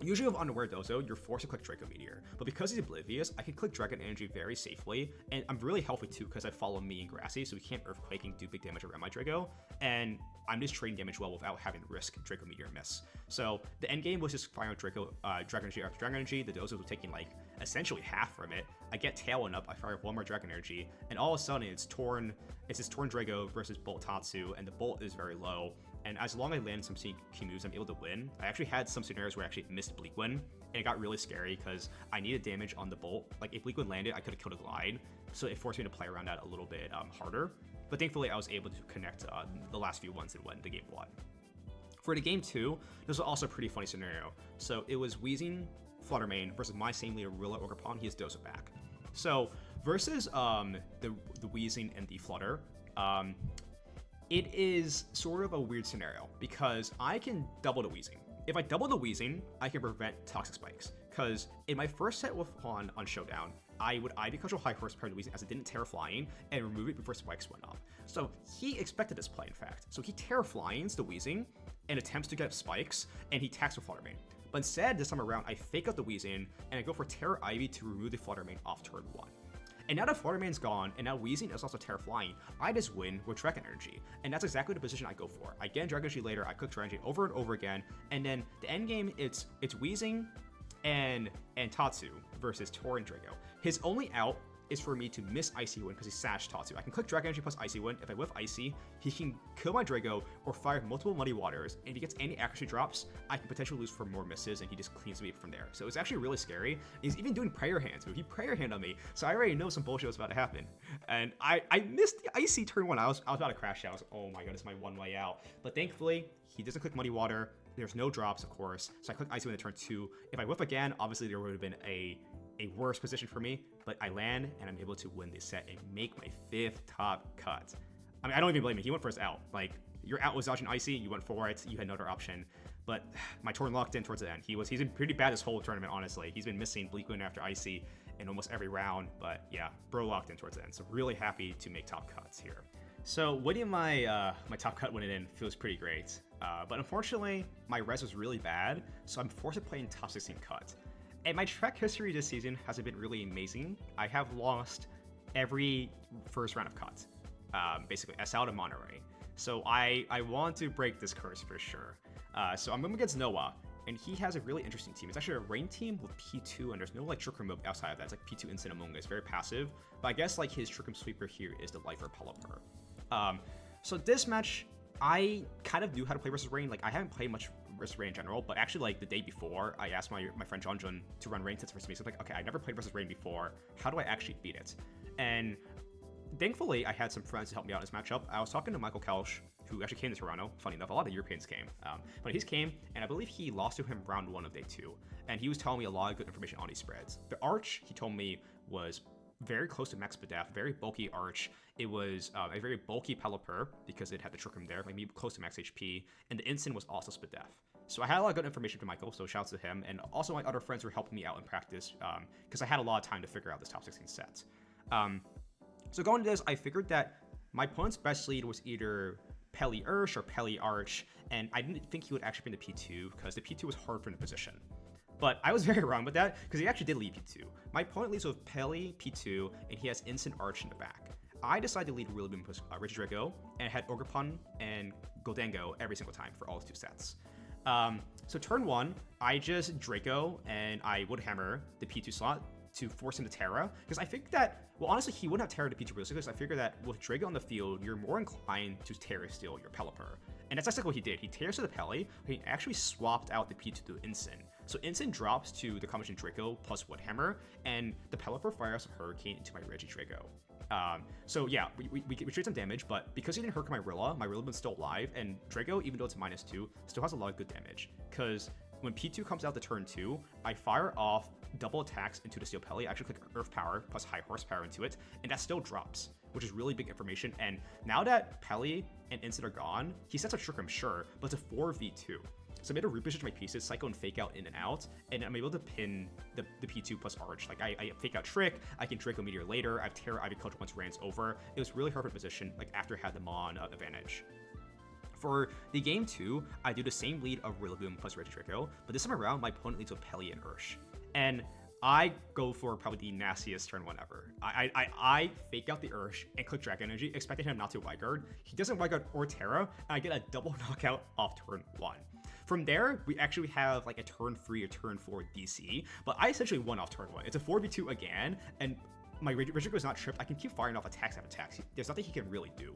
[SPEAKER 2] Usually with Unaware Dozo, you're forced to click Draco Meteor, but because he's oblivious, I can click Dragon Energy very safely, and I'm really healthy too because I follow me and Grassy, so we can't Earthquake and do big damage around my Draco, and I'm just trading damage well without having to risk Draco Meteor miss. So the end game was just firing Draco, Dragon Energy after Dragon Energy. The Dozos were taking like essentially half from it. I get Tailwind up, I fire one more Dragon Energy, and all of a sudden it's this Torn Drago versus Bolt Tatsu, and the Bolt is very low. And as long as I land some key moves, I'm able to win. I actually had some scenarios where I actually missed Bleak Wind, and it got really scary because I needed damage on the Bolt. Like, if Bleak Wind landed, I could have killed a Glide, so it forced me to play around that a little bit harder. But thankfully, I was able to connect the last few ones and win the game 1. For the game 2, this was also a pretty funny scenario. So it was Weezing Flutter Mane versus my same leader, Rilla Ogerpon. He has Dozo back. So versus the Weezing and the Flutter, it is sort of a weird scenario because I can double the Weezing. If I double the Weezing, I can prevent Toxic Spikes. Because in my first set with Juan on Showdown, I would Ivy Cudgel high horsepower the Weezing as it didn't Terra Flying and remove it before Spikes went up. So he expected this play, in fact. So he Terra Flyings the Weezing and attempts to get Spikes, and he attacks with Flutter Mane. But instead, this time around, I fake out the Weezing and I go for Terra Ivy to remove the Flutter Mane off turn 1. And now that Flutter Mane's gone, and now Weezing is also Terra Flying, I just win with Dragon Energy. And that's exactly the position I go for. I get Dragon Energy later, I click Dragon Energy over and over again, and then the end game, it's Weezing and Tatsu versus Torn Drago. His only out is for me to miss Icy Wind because he sashed Tatsu. I can click Dragon Energy plus Icy Wind. If I whiff Icy, he can kill my Drago or fire multiple Muddy Waters, and if he gets any accuracy drops, I can potentially lose for more misses, and he just cleans me up from there. So it's actually really scary. He's even doing Prayer Hands. He Prayer Hand on me, so I already know some bullshit was about to happen. And I missed the Icy turn 1. I was about to crash out. I was like, oh my god, it's my one way out. But thankfully, he doesn't click Muddy Water. There's no drops, of course. So I click Icy Wind in turn 2. If I whiff again, obviously there would have been a worse position for me, but I land and I'm able to win this set and make my 5th top cut. I mean, I don't even blame him. He went for his out. Like, your out was dodging Icy, you went for it, you had no other option. but my turn locked in towards the end. He's been pretty bad this whole tournament, honestly. He's been missing Bleak Wind after Icy in almost every round, but yeah, bro locked in towards the end. So really happy to make top cuts here. So winning my my top cut winning in feels pretty great, but unfortunately my res was really bad, so I'm forced to play in top 16 cut. And my track history this season hasn't been really amazing. I have lost every first round of cut, basically SL to Monterey. So I want to break this curse for sure. So I'm going against Noah, and he has a really interesting team. It's actually a rain team with P2, and there's no like Trick Room mode outside of that. It's like P2 Instant Among Us, very passive. But I guess like his Trick Room sweeper here is the Lifer Pelipper. So this match, I kind of knew how to play versus rain. Like I haven't played much versus rain in general, but actually like the day before, I asked my friend John to run rain sets versus me. So I'm like, okay, I never played versus rain before. How do I actually beat it? And thankfully, I had some friends to help me out in this matchup. I was talking to Michael Kelsch, who actually came to Toronto. Funny enough, a lot of Europeans came. But he came, and I believe he lost to him round 1 of day 2. And he was telling me a lot of good information on these spreads. The Arch, he told me, was very close to max Spadef, very bulky Arch. It was a very bulky Pelipper, because it had the Trick Room there, maybe close to max HP. And the Instant was also Spadef. So I had a lot of good information from Michael, so shouts to him. And also my other friends were helping me out in practice, because I had a lot of time to figure out this top 16 set. So going into this, I figured that my opponent's best lead was either Peli Ursh or Peli Arch, and I didn't think he would actually bring the P2 because the P2 was hard for him to position. But I was very wrong with that because he actually did lead P2. My opponent leads with Peli P2, and he has Instant Arch in the back. I decided to lead Rillaboom plus Regidrago, and had Ogerpon and Goldango every single time for all 2 sets. So turn 1, I just Draco, and I would hammer the P2 slot to force him to Terra, because I think that, well, honestly, he wouldn't have Terra to P2 realistically, because I figure that with Drago on the field, you're more inclined to Terra steal your Pelipper. And that's exactly what he did. He Terras to the Peli, but he actually swapped out the P2 to Instant. So Instant drops to the combination Draco plus Woodhammer, and the Pelipper fires a Hurricane into my Regidrago. So yeah, we trade some damage, but because he didn't Hurricane my Rillaboom's still alive, and Draco, even though it's -2, still has a lot of good damage, because when P2 comes out to turn 2, I fire off double attacks into the Steel Peli. I actually click Earth Power plus High Horsepower into it, and that still drops, which is really big information. And now that Peli and Instant are gone, he sets up Trick Room, sure, but it's a 4v2. So I'm able to reposition my pieces, cycle and fake out in and out, and I'm able to pin the P2 plus Arch. Like I fake out Trick, I can Draco Meteor later, I have Terra Ivy Culture once Rand's over. It was really hard to position, like after I had the Mon advantage. For the game 2, I do the same lead of Rillaboom plus Regidrago, but this time around, my opponent leads with Peli and Ursh. And I go for probably the nastiest turn 1 ever. I fake out the Ursh and click Dragon Energy, expecting him not to Wide Guard. He doesn't Wide Guard or Terra, and I get a double knockout off turn 1. From there, we actually have like a turn 3 or turn 4 DC, but I essentially won off turn 1. It's a 4v2 again, and my Regidrago is not tripped. I can keep firing off attacks after attacks. There's nothing he can really do.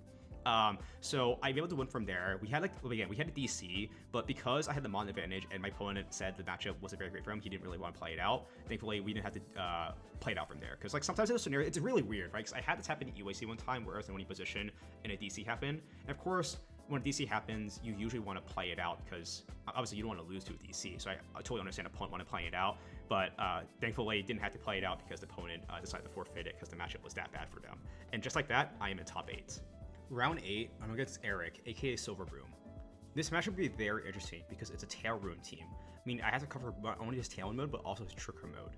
[SPEAKER 2] So I'm able to win from there. We had we had a DC, but because I had the Mon advantage and my opponent said the matchup wasn't very great for him, he didn't really want to play it out. Thankfully, we didn't have to play it out from there. Because like sometimes in a scenario, it's really weird, right? Because I had this happen in UAC one time where I was in the only position and a DC happened. And of course, when a DC happens, you usually want to play it out because obviously you don't want to lose to a DC. So I totally understand opponent want to play it out, but thankfully didn't have to play it out because the opponent decided to forfeit it because the matchup was that bad for them. And just like that, I am in top 8. Round 8, I'm against Eric, aka Silverbroom. This match will be very interesting because it's a Tailroom team. I mean, I have to cover not only his Tailwind mode, but also his Trick Room mode.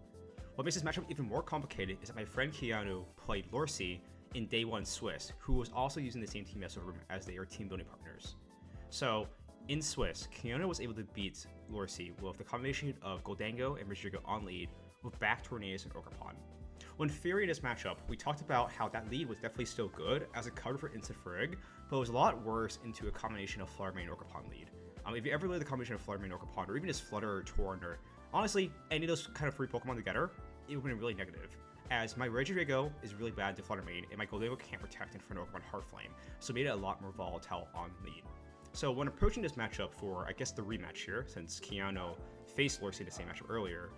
[SPEAKER 2] What makes this matchup even more complicated is that my friend Keanu played Lorsi in Day 1 Swiss, who was also using the same team as Silverbroom as they are team building partners. So, in Swiss, Keanu was able to beat Lorsi with the combination of Goldango and Regidrago on lead with back Tornadus and Ogerpon. When fearing this matchup, we talked about how that lead was definitely still good as a cover for Instant Frigg, but it was a lot worse into a combination of Flutter Mane and Ogerpon lead. If you ever played the combination of Flutter Mane and Ogerpon, or even just Flutter or Torn, or honestly, any of those kind of free Pokemon together, it would have been really negative. As my Regidrago is really bad to Flutter Mane, and my Goldango can't protect in front of Ogerpon Heart Flame, so it made it a lot more volatile on lead. So when approaching this matchup for, I guess, the rematch here, since Keanu faced Lorsi in the same matchup earlier,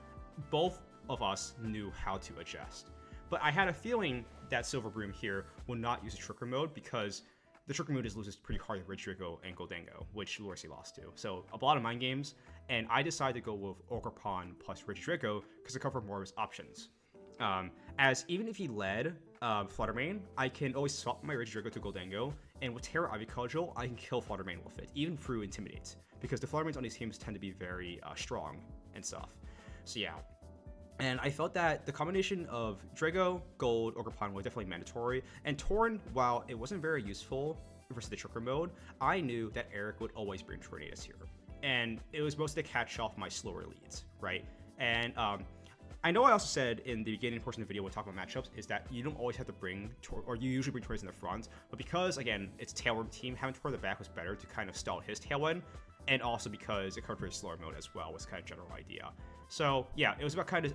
[SPEAKER 2] both of us knew how to adjust. But I had a feeling that Silverbroom here would not use a Trick Room mode because the Trick Room mode loses pretty hard to Regidrago and Goldango, which Lorsi lost to. So a lot of mind games, and I decided to go with Ogerpon plus Regidrago because it covered more of his options. As even if he led Flutter Mane, I can always swap my Regidrago to Goldango And with Terra Ivy Cudgel, I can kill Fluttermane with it, even through Intimidate, because the Fluttermanes on these teams tend to be very strong and stuff. So yeah. And I felt that the combination of Drago, Gold, Ogerpon was definitely mandatory. And Torn, while it wasn't very useful versus the Trick Room mode, I knew that Eric would always bring Tornadus here. And it was mostly to catch off my slower leads, right? And I know I also said in the beginning portion of the video when talking about matchups is that you don't always have to bring, or you usually bring Tornadus in the front, but because, again, it's Tailroom team, having Torn in the back was better to kind of stall his Tailwind, and also because it covered very slower mode as well was kind of general idea. So yeah, it was about kind of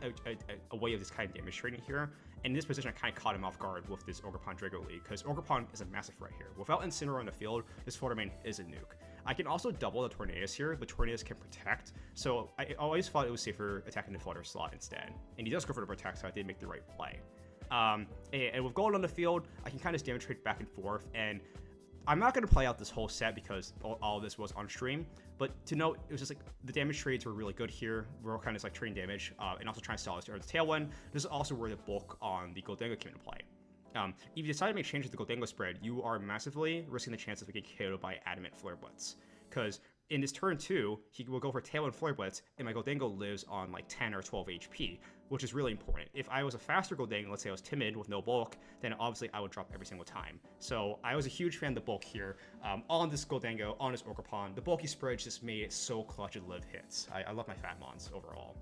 [SPEAKER 2] a way of this kind of damage trading here. And in this position, I kind of caught him off guard with this Ogerpon Drago lead, because Ogerpon is a massive threat here. Without Incineroar on the field, this Fluttermane is a nuke. I can also double the Tornadus here, but Tornadus can protect, so I always thought it was safer attacking the Flutter slot instead. And he does go for the protect, so I did make the right play. And with Gold on the field, I can kind of damage trade back and forth, and I'm not going to play out this whole set because all of this was on stream, but to note, it was just like the damage trades were really good here. We're all kind of like trading damage and also trying to stall this to the Tailwind. This is also where the bulk on the Goldango came into play. If you decide to make changes to the Goldango spread, you are massively risking the chance of getting KO'd by Adamant Flare Blitz. Because in this turn 2, he will go for Tailwind Flare Blitz, and my Goldango lives on like 10 or 12 HP, which is really important. If I was a faster Goldango, let's say I was timid with no bulk, then obviously I would drop every single time. So I was a huge fan of the bulk here. On this Goldango, on this Ogerpon, the bulky spread just made it so clutch to live hits. I love my Fat Mons overall.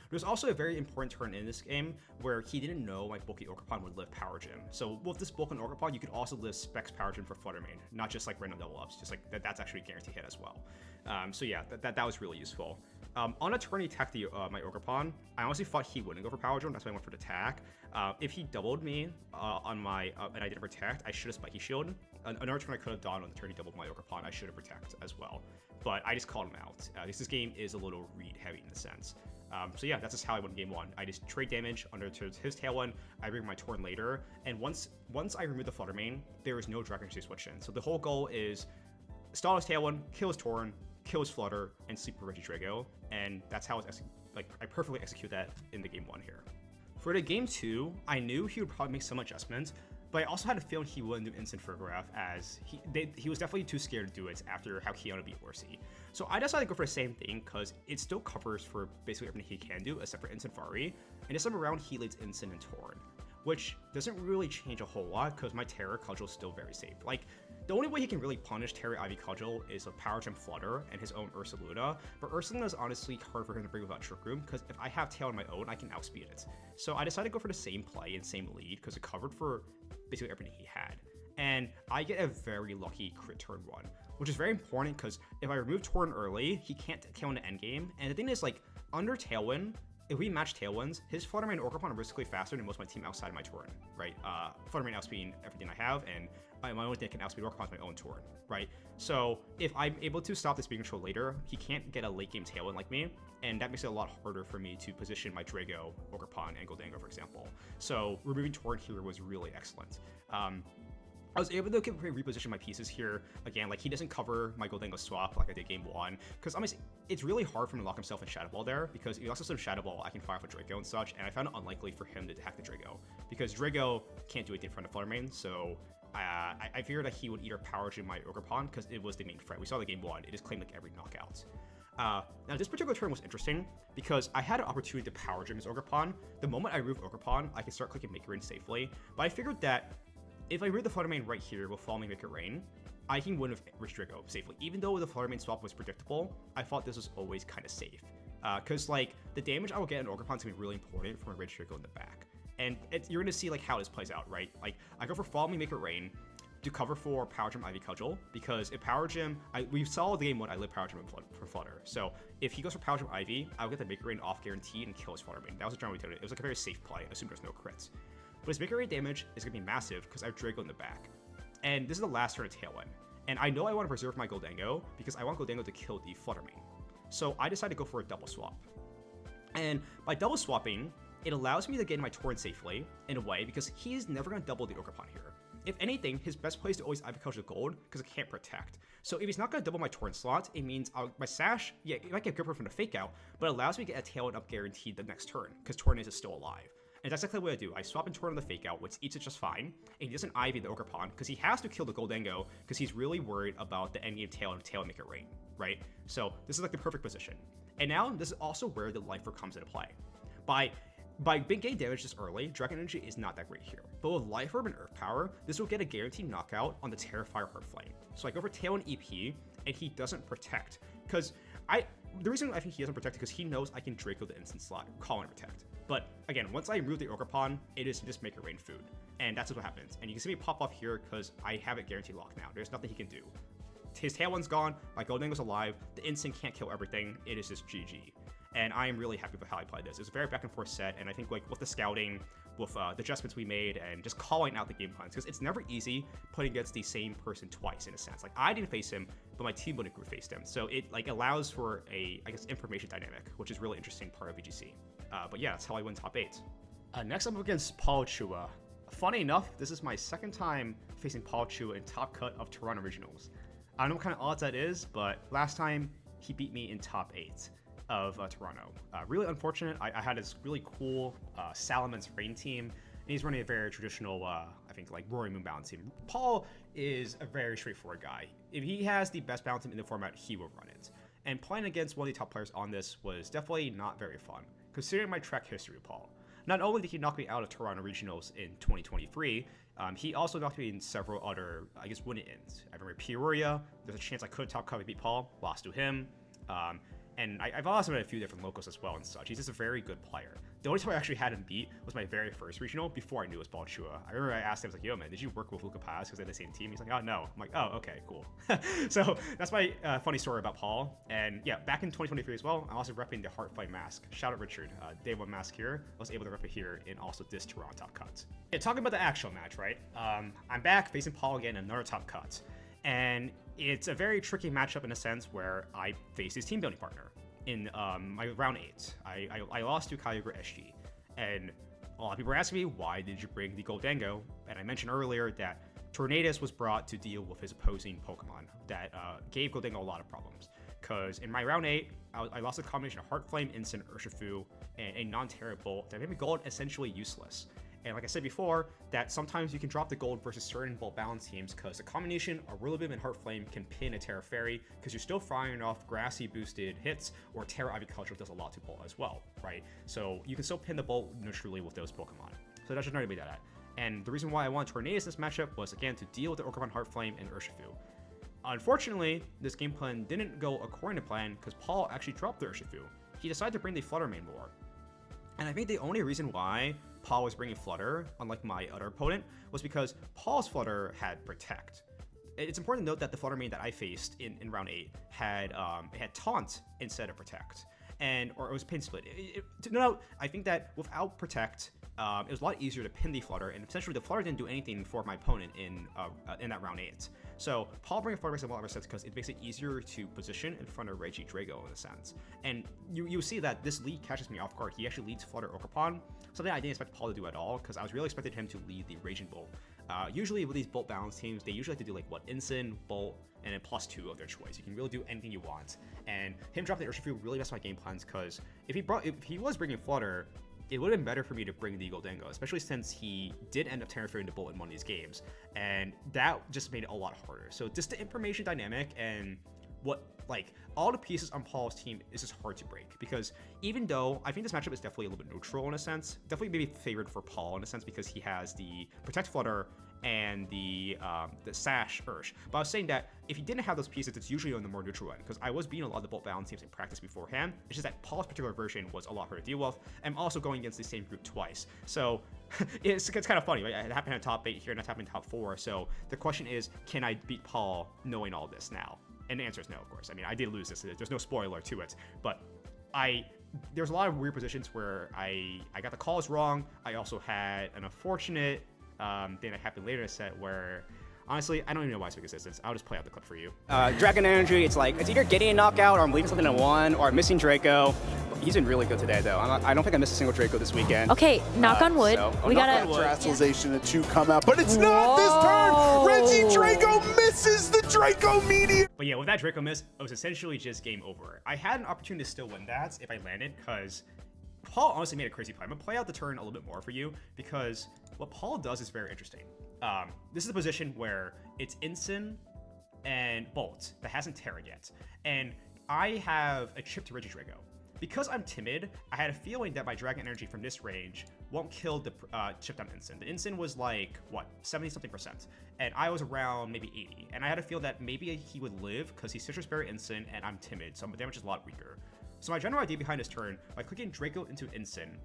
[SPEAKER 2] There's also a very important turn in this game where he didn't know my bulky Ogerpon would live Power Gym. So with this bulk on Ogerpon, you could also live Specs Power Gym for Fluttermane, not just like random double ups, just like that's actually a guaranteed hit as well. So yeah, that was really useful. On a turn he attacked my Ogerpon, I honestly thought he wouldn't go for Power Gym, that's why I went for the attack. If he doubled me on my, and I didn't protect, I should have Spiky Shield. Another turn I could have done on the turn he doubled my Ogerpon, I should have protect as well. But I just called him out. This game is a little read heavy in a sense. So yeah, that's just how I won game 1. I just trade damage under to his Tailwind, I bring my Torn later, and once I remove the Fluttermane, there is no Dragon to switch in. So the whole goal is stall his Tailwind, kill his Torn, kill his Flutter, and sleep for Regidrago, and that's how it's I perfectly execute that in the game 1 here. For the game 2, I knew he would probably make some adjustments, but I also had a feeling he wouldn't do instant photograph, as he was definitely too scared to do it after how Kiana beat Ursa. So I decided to go for the same thing because it still covers for basically everything he can do except for Instant Fari, and this time around he leads Instant and Torn, which doesn't really change a whole lot because my Terra Cudgel is still very safe. Like, the only way he can really punish Terra Ivy Cudgel is with Power Gem Flutter and his own Ursa Luna, but Ursa Luna is honestly hard for him to bring without Trick Room because if I have Tail on my own, I can outspeed it. So I decided to go for the same play and same lead because it covered for basically everything he had. And I get a very lucky crit turn 1, which is very important because if I remove Torn early, he can't Tailwind the endgame. And the thing is, like, under Tailwind, if we match Tailwinds, his Fluttermane and Ogerpon are basically faster than most of my team outside of my Torn, right? Fluttermane outspeeding everything I have, and my only thing that can outspeed Ogerpon is my own Torn, right? So if I'm able to stop this being control later, he can't get a late game Tailwind like me, and that makes it a lot harder for me to position my Drago, Ogerpon, and Goldango, for example. So removing Torn here was really excellent. I was able to reposition my pieces here. Again, like, he doesn't cover my Goldango swap like I did game 1, because honestly, it's really hard for him to lock himself in Shadow Ball there, because if he locks himself in Shadow Ball, I can fire off a Drago and such, and I found it unlikely for him to attack the Drago, because Drago can't do anything in front of Fluttermane, so I figured that he would either Power Gem my Ogerpon, because it was the main threat. We saw the game 1, it just claimed like every knockout. Now this particular turn was interesting, because I had an opportunity to Power Gem his Ogerpon. The moment I remove Ogerpon, I can start clicking Make It Rain safely, but I figured that if I root the Fluttermane right here with Follow Me Make It Rain, I can win with Regidrago safely. Even though the Fluttermane swap was predictable, I thought this was always kind of safe. Because, like, the damage I will get in Ogerpon is going to be really important from a Regidrago in the back. And you're going to see, like, how this plays out, right? Like, I go for Follow Me Make It Rain to cover for Power Gem Ivy Cudgel, because if Power Gem, we saw the game 1, I live Power Gem for Flutter. So if he goes for Power Gem Ivy, I'll get the Make It Rain off guaranteed and kill his Fluttermane. That was the turn we did it. It was like a very safe play, assuming there's no crits. But his Make It Rain damage is going to be massive because I have Drago in the back. And this is the last turn of Tailwind. And I know I want to preserve my Goldango because I want Goldango to kill the Fluttermane. So I decided to go for a double swap. And by double swapping, it allows me to get my Torn safely in a way because he's never going to double the Ogerpon here. If anything, his best play is to always Ivy Cudgel Gold because it can't protect. So if he's not going to double my Torn slot, it means my Sash, yeah, it might get gripper from the fake out, but it allows me to get a Tailwind up guaranteed the next turn because Torn is still alive. And that's exactly what I do. I swap and turn on the fake out, which eats it just fine. And he doesn't Ivy the Ogre Pawn because he has to kill the Goldango because he's really worried about the endgame tail and tail make it rain, right? So this is like the perfect position. And now this is also where the Lifer comes into play. By big game damage this early, Dragon Energy is not that great here. But with Life Orb and Earth Power, this will get a guaranteed knockout on the Terrifier HARC Flame. So I go for Tail and EP, and he doesn't protect. Because the reason I think he doesn't protect is because he knows I can Draco the instant slot, call and protect. But again, once I remove the Ogre Pawn, it is just make it rain food. And that's what happens. And you can see me pop off here because I have it guaranteed locked now. There's nothing he can do. His tail one's gone, my Goldango's alive, the instant can't kill everything, it is just GG. And I am really happy with how I played this. It was a very back and forth set, and I think like with the scouting, with the adjustments we made, and just calling out the game plans, because it's never easy putting against the same person twice in a sense. Like I didn't face him, but my team building group faced him. So it like allows for a, I guess, information dynamic, which is really interesting part of VGC. But yeah, that's how I win top 8. Next I'm up against Paul Chua. Funny enough, this is my second time facing Paul Chua in top cut of Toronto Regionals. I don't know what kind of odds that is, but last time he beat me in top 8 of Toronto. Really unfortunate. I had this really cool Salaman's Rain team, and he's running a very traditional, I think, like Roaring Moon balance team. Paul is a very straightforward guy. If he has the best balance team in the format, he will run it. And playing against one of the top players on this was definitely not very fun, considering my track history with Paul. Not only did he knock me out of Toronto Regionals in 2023, he also knocked me in several other, I guess, winning ends. I remember Peoria, there's a chance I could top cover beat Paul, lost to him. And I've lost him at a few different locals as well and such. He's just a very good player. The only time I actually had him beat was my very first regional before I knew it was Paul Chua. I remember I asked him, I was like, yo man, did you work with Luca Paz because they're the same team? He's like, oh no. I'm like, oh, okay, cool. So that's my funny story about Paul. And yeah, back in 2023 as well, I'm also repping the HARC Flame mask. Shout out Richard, day one mask here. I was able to rep it here in also this Toronto top cut. Yeah, talking about the actual match, right? I'm back facing Paul again in another top cut. And it's a very tricky matchup in a sense where I face his team building partner. In my round 8, I lost to Kyogre SG, and a lot of people were asking me, why did you bring the Goldango? And I mentioned earlier that Tornadus was brought to deal with his opposing Pokemon that gave Goldango a lot of problems. Because in my round 8, I lost a combination of HARC Flame, Instant, Urshifu, and a non-Terra Bolt that made my Gold essentially useless. And like I said before, that sometimes you can drop the gold versus certain Bolt balance teams because the combination of Rillaboom and HARC Flame can pin a Terra Fairy because you're still firing off grassy boosted hits, or Terra Aviculture does a lot to Bolt as well, right? So you can still pin the Bolt neutrally with those Pokemon. So that's just not to be that. And the reason why I wanted Tornadus in this matchup was, again, to deal with the Orcamon HARC Flame and Urshifu. Unfortunately, this game plan didn't go according to plan because Paul actually dropped the Urshifu. He decided to bring the Flutter main more. And I think the only reason why Paul was bringing Flutter, unlike my other opponent, was because Paul's Flutter had Protect. It's important to note that the Flutter main that I faced in round 8 had it had Taunt instead of Protect, or it was Pin Split. No, I think that without Protect, it was a lot easier to pin the Flutter, and essentially the Flutter didn't do anything for my opponent in that round 8. So Paul bringing Flutter makes a lot of sense because it makes it easier to position in front of Regidrago in a sense. And you see that this lead catches me off guard. He actually leads Flutter Orcapon, something I didn't expect Paul to do at all because I was really expecting him to lead the Raging Bolt. Usually with these Bolt balance teams, they usually like to do like Instant, Bolt, and then +2 of their choice. You can really do anything you want. And him dropping the Urshifu really messed my game plans because if he was bringing Flutter, it would have been better for me to bring the Goldango, especially since he did end up Terra Fairying the Bolt in one of these games, and that just made it a lot harder. So just the information dynamic and all the pieces on Paul's team is just hard to break, because even though I think this matchup is definitely a little bit neutral in a sense, definitely maybe favored for Paul in a sense because he has the Protect Flutter and the Sash Ursh. But I was saying that if he didn't have those pieces, it's usually on the more neutral end, because I was beating a lot of the Bolt balance teams in practice beforehand. It's just that Paul's particular version was a lot harder to deal with. I'm also going against the same group twice. So it's kind of funny, right? It happened in top 8 here, and it happened in top 4. So the question is, can I beat Paul knowing all this now? And the answer is no, of course. I mean, I did lose this. There's no spoiler to it. But there's a lot of weird positions where I got the calls wrong. I also had an unfortunate thing that happened later in the set where, honestly, I don't even know why I speak assistance. I'll just play out the clip for you.
[SPEAKER 3] Dragon Energy, it's either getting a knockout or I'm leaving something in 1 or I'm missing Draco. He's been really good today, though. I don't think I missed a single Draco this weekend.
[SPEAKER 4] Okay, knock on wood. We gotta
[SPEAKER 5] Terastallization to come out, but it's not this turn. Regidrago misses the Draco Meteor.
[SPEAKER 2] But yeah, with that Draco miss, it was essentially just game over. I had an opportunity to still win that if I landed, because Paul honestly made a crazy play. I'm gonna play out the turn a little bit more for you because what Paul does is very interesting. This is a position where it's Ensign and Bolt that hasn't Terra yet, and I have a chip to Regidrago. Because I'm timid, I had a feeling that my Dragon Energy from this range won't kill the chip down Ensign. The Ensign was like, what, 70-something%, and I was around maybe 80, and I had a feel that maybe he would live because he's Citrus Berry Ensign and I'm timid, so my damage is a lot weaker. So my general idea behind this turn, by clicking Draco into Ensign,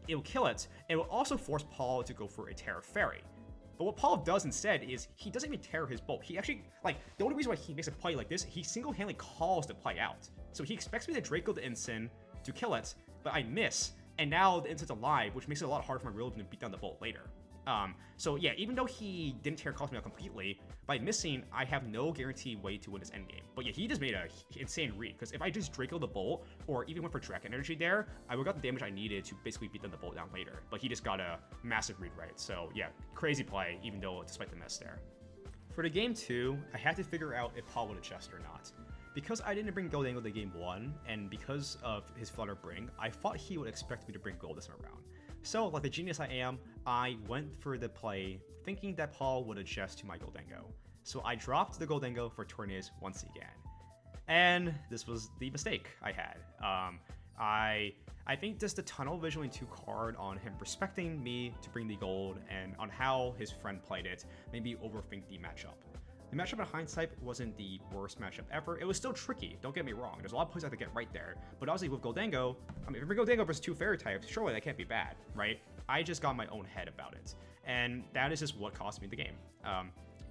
[SPEAKER 2] it will kill it, and it will also force Paul to go for a Terra Fairy. But what Paul does instead is he doesn't even Terra his Bolt. He actually, like, the only reason why he makes a play like this, he single-handedly calls the play out. So he expects me to Draco the Ensign to kill it, but I miss, and now the Ensign's alive, which makes it a lot harder for my Rillaboom to beat down the Bolt later. So yeah, even though he didn't Terra cost me out completely, by missing, I have no guaranteed way to win this endgame. But yeah, he just made a insane read, because if I just Draco the Bolt, or even went for Dragon Energy there, I would have got the damage I needed to basically beat down the Bolt down later. But he just got a massive read right. So yeah, crazy play, even though despite the miss there. For the game 2, I had to figure out if Paul would adjust or not. Because I didn't bring Goldango to game 1, and because of his Flutter bring, I thought he would expect me to bring Gold this time around. So, like the genius I am, I went for the play thinking that Paul would adjust to my Goldango. So I dropped the Goldango for Tornez once again. And this was the mistake I had. I think just the tunnel visioning too hard on him respecting me to bring the gold, and on how his friend played it, made me overthink the matchup. The matchup in hindsight wasn't the worst matchup ever. It was still tricky, don't get me wrong. There's a lot of plays I had to get right there. But obviously with Goldango, I mean, if we Goldango versus 2 fairy types, surely that can't be bad, right? I just got in my own head about it. And that is just what cost me the game.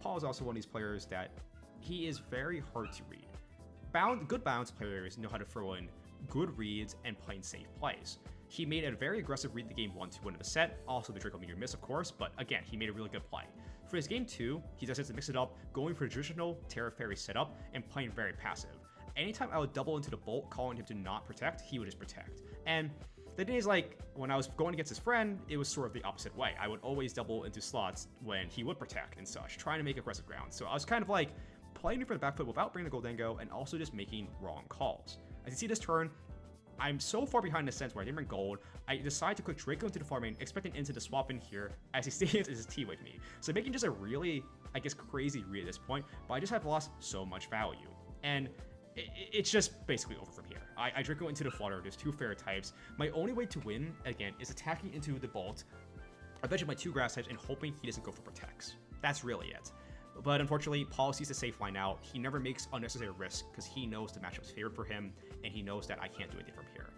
[SPEAKER 2] Paul is also one of these players that he is very hard to read. Good balance players know how to throw in good reads and playing safe plays. He made a very aggressive read the game 1 to win the set, also the Draco Meteor miss of course, but again, he made a really good play. For his game 2, he decided to mix it up, going for a traditional Terra Fairy setup and playing very passive. Anytime I would double into the Bolt, calling him to not protect, he would just protect. And the thing is, like, when I was going against his friend, it was sort of the opposite way. I would always double into slots when he would protect and such, trying to make aggressive ground. So I was kind of like playing for the back foot without bringing the Goldango and also just making wrong calls. As you see this turn, I'm so far behind in the sense where I didn't bring gold, I decided to click Draco into the farm lane, expecting Entei to swap in here as he stays his T with me. So making just a really, I guess, crazy read at this point, but I just have lost so much value. And it's just basically over from here. I Draco into the Flutter, there's 2 fairy types. My only way to win, again, is attacking into the Bolt, eventually my 2 grass types, and hoping he doesn't go for protects. That's really it. But unfortunately, Paul sees the safe line out. He never makes unnecessary risk because he knows the matchup's favored for him, and he knows that I can't do anything from here.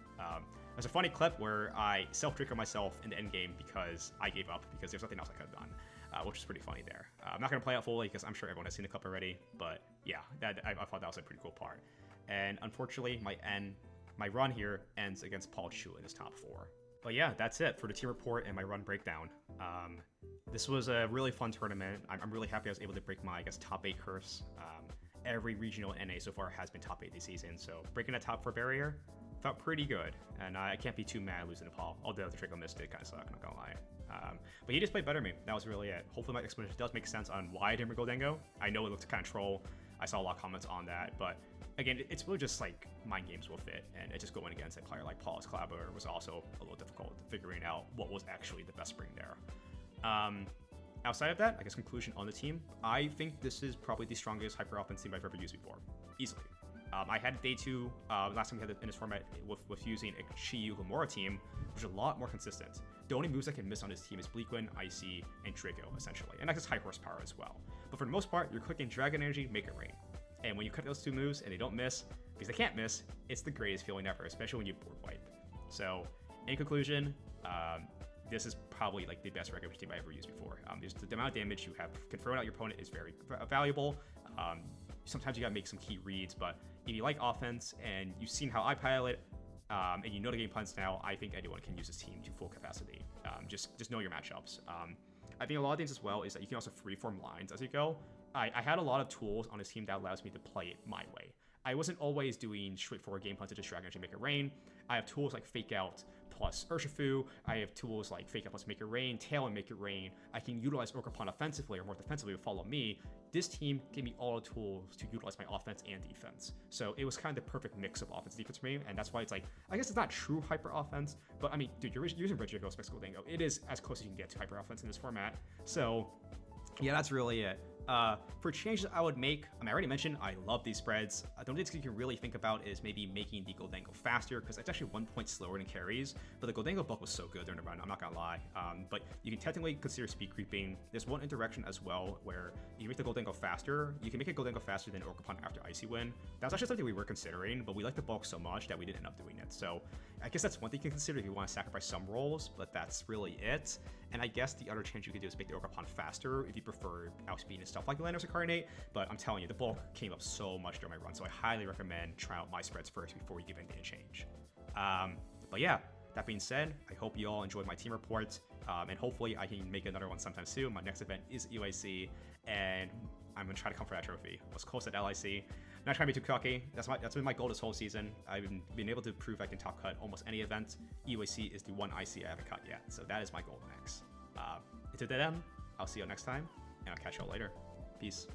[SPEAKER 2] There's a funny clip where I self-Draco myself in the end game because I gave up because there's nothing else I could have done, which is pretty funny there. I'm not going to play out fully because I'm sure everyone has seen the clip already, but yeah, I thought that was a pretty cool part. And unfortunately, my run here ends against Paul Chu in his top 4. But yeah, that's it for the team report and my run breakdown. This was a really fun tournament. I'm really happy I was able to break my, I guess, top 8 curse. Every regional NA so far has been top 8 this season, so breaking that top 4 barrier felt pretty good. And I can't be too mad losing to Paul, although the Draco missed it kind of sucked, I'm not gonna lie. But he just played better than me. That was really it. Hopefully my explanation does make sense on why I didn't bring Goldango. I know it looked kind of troll. I saw a lot of comments on that, but again, it's really just like mind games with it, and it just going against a player like Paul's Collaborator was also a little difficult figuring out what was actually the best spring there. Outside of that, I guess conclusion on the team, I think this is probably the strongest hyper offense team I've ever used before, easily. I had day 2, last time we had it in this format with using a Chiyu Gamora team, which is a lot more consistent. The only moves I can miss on this team is Bleakwind, Icy, and Draco, essentially, and that's just high horsepower as well. But for the most part, you're clicking Dragon Energy, Make It Rain. And when you cut those 2 moves and they don't miss, because they can't miss, it's the greatest feeling ever, especially when you board wipe. So, in conclusion, this is probably like the best regular team I ever used before. The amount of damage you have confirming out your opponent is very valuable. Sometimes you gotta make some key reads, but if you like offense and you've seen how I pilot, and you know the game plans now, I think anyone can use this team to full capacity. Just know your matchups. I think a lot of things as well is that you can also freeform lines as you go. I had a lot of tools on this team that allows me to play it my way.
[SPEAKER 1] I wasn't always doing straightforward game plans to just drag energy and make it rain. I have tools like Fake Out plus Urshifu. I have tools like Fake Out plus Make It Rain, Tail and Make It Rain. I can utilize Orcapan offensively or more defensively to follow me. This team gave me all the tools to utilize my offense and defense. So it was kind of the perfect mix of offense and defense for me, and that's why it's like, I guess it's not true hyper offense, but I mean, dude, you're using Regidrago Offense Goldango. It is as close as you can get to hyper offense in this format. So yeah, that's really it. For changes I would make, I already mentioned I love these spreads. The only thing you can really think about is maybe making the Goldango faster, because it's actually 1 point slower than carries, but the Goldango bulk was so good during the run, I'm not gonna lie. But you can technically consider speed creeping. There's one interaction as well where you make the Goldango faster. You can make it Goldango faster than Orcapan after Icy Wind. That was actually something we were considering, but we like the bulk so much that we didn't end up doing it. So I guess that's one thing you can consider if you want to sacrifice some rolls, but that's really it. And I guess the other change you could do is make the Orcapan faster if you prefer outspeed and stuff like Landers Incarnate, but I'm telling you, the bulk came up so much during my run, so I highly recommend trying out my spreads first before you give anything a change. But yeah, that being said, I hope you all enjoyed my team report, and hopefully I can make another one sometime soon. My next event is UIC, and I'm gonna try to come for that trophy. I was close at LIC. I'm not trying to be too cocky. That's been my goal this whole season. I've been able to prove I can top cut almost any event. UIC is the one IC I haven't cut yet, so that is my goal next. Until then, I'll see you all next time, and I'll catch you all later. Peace.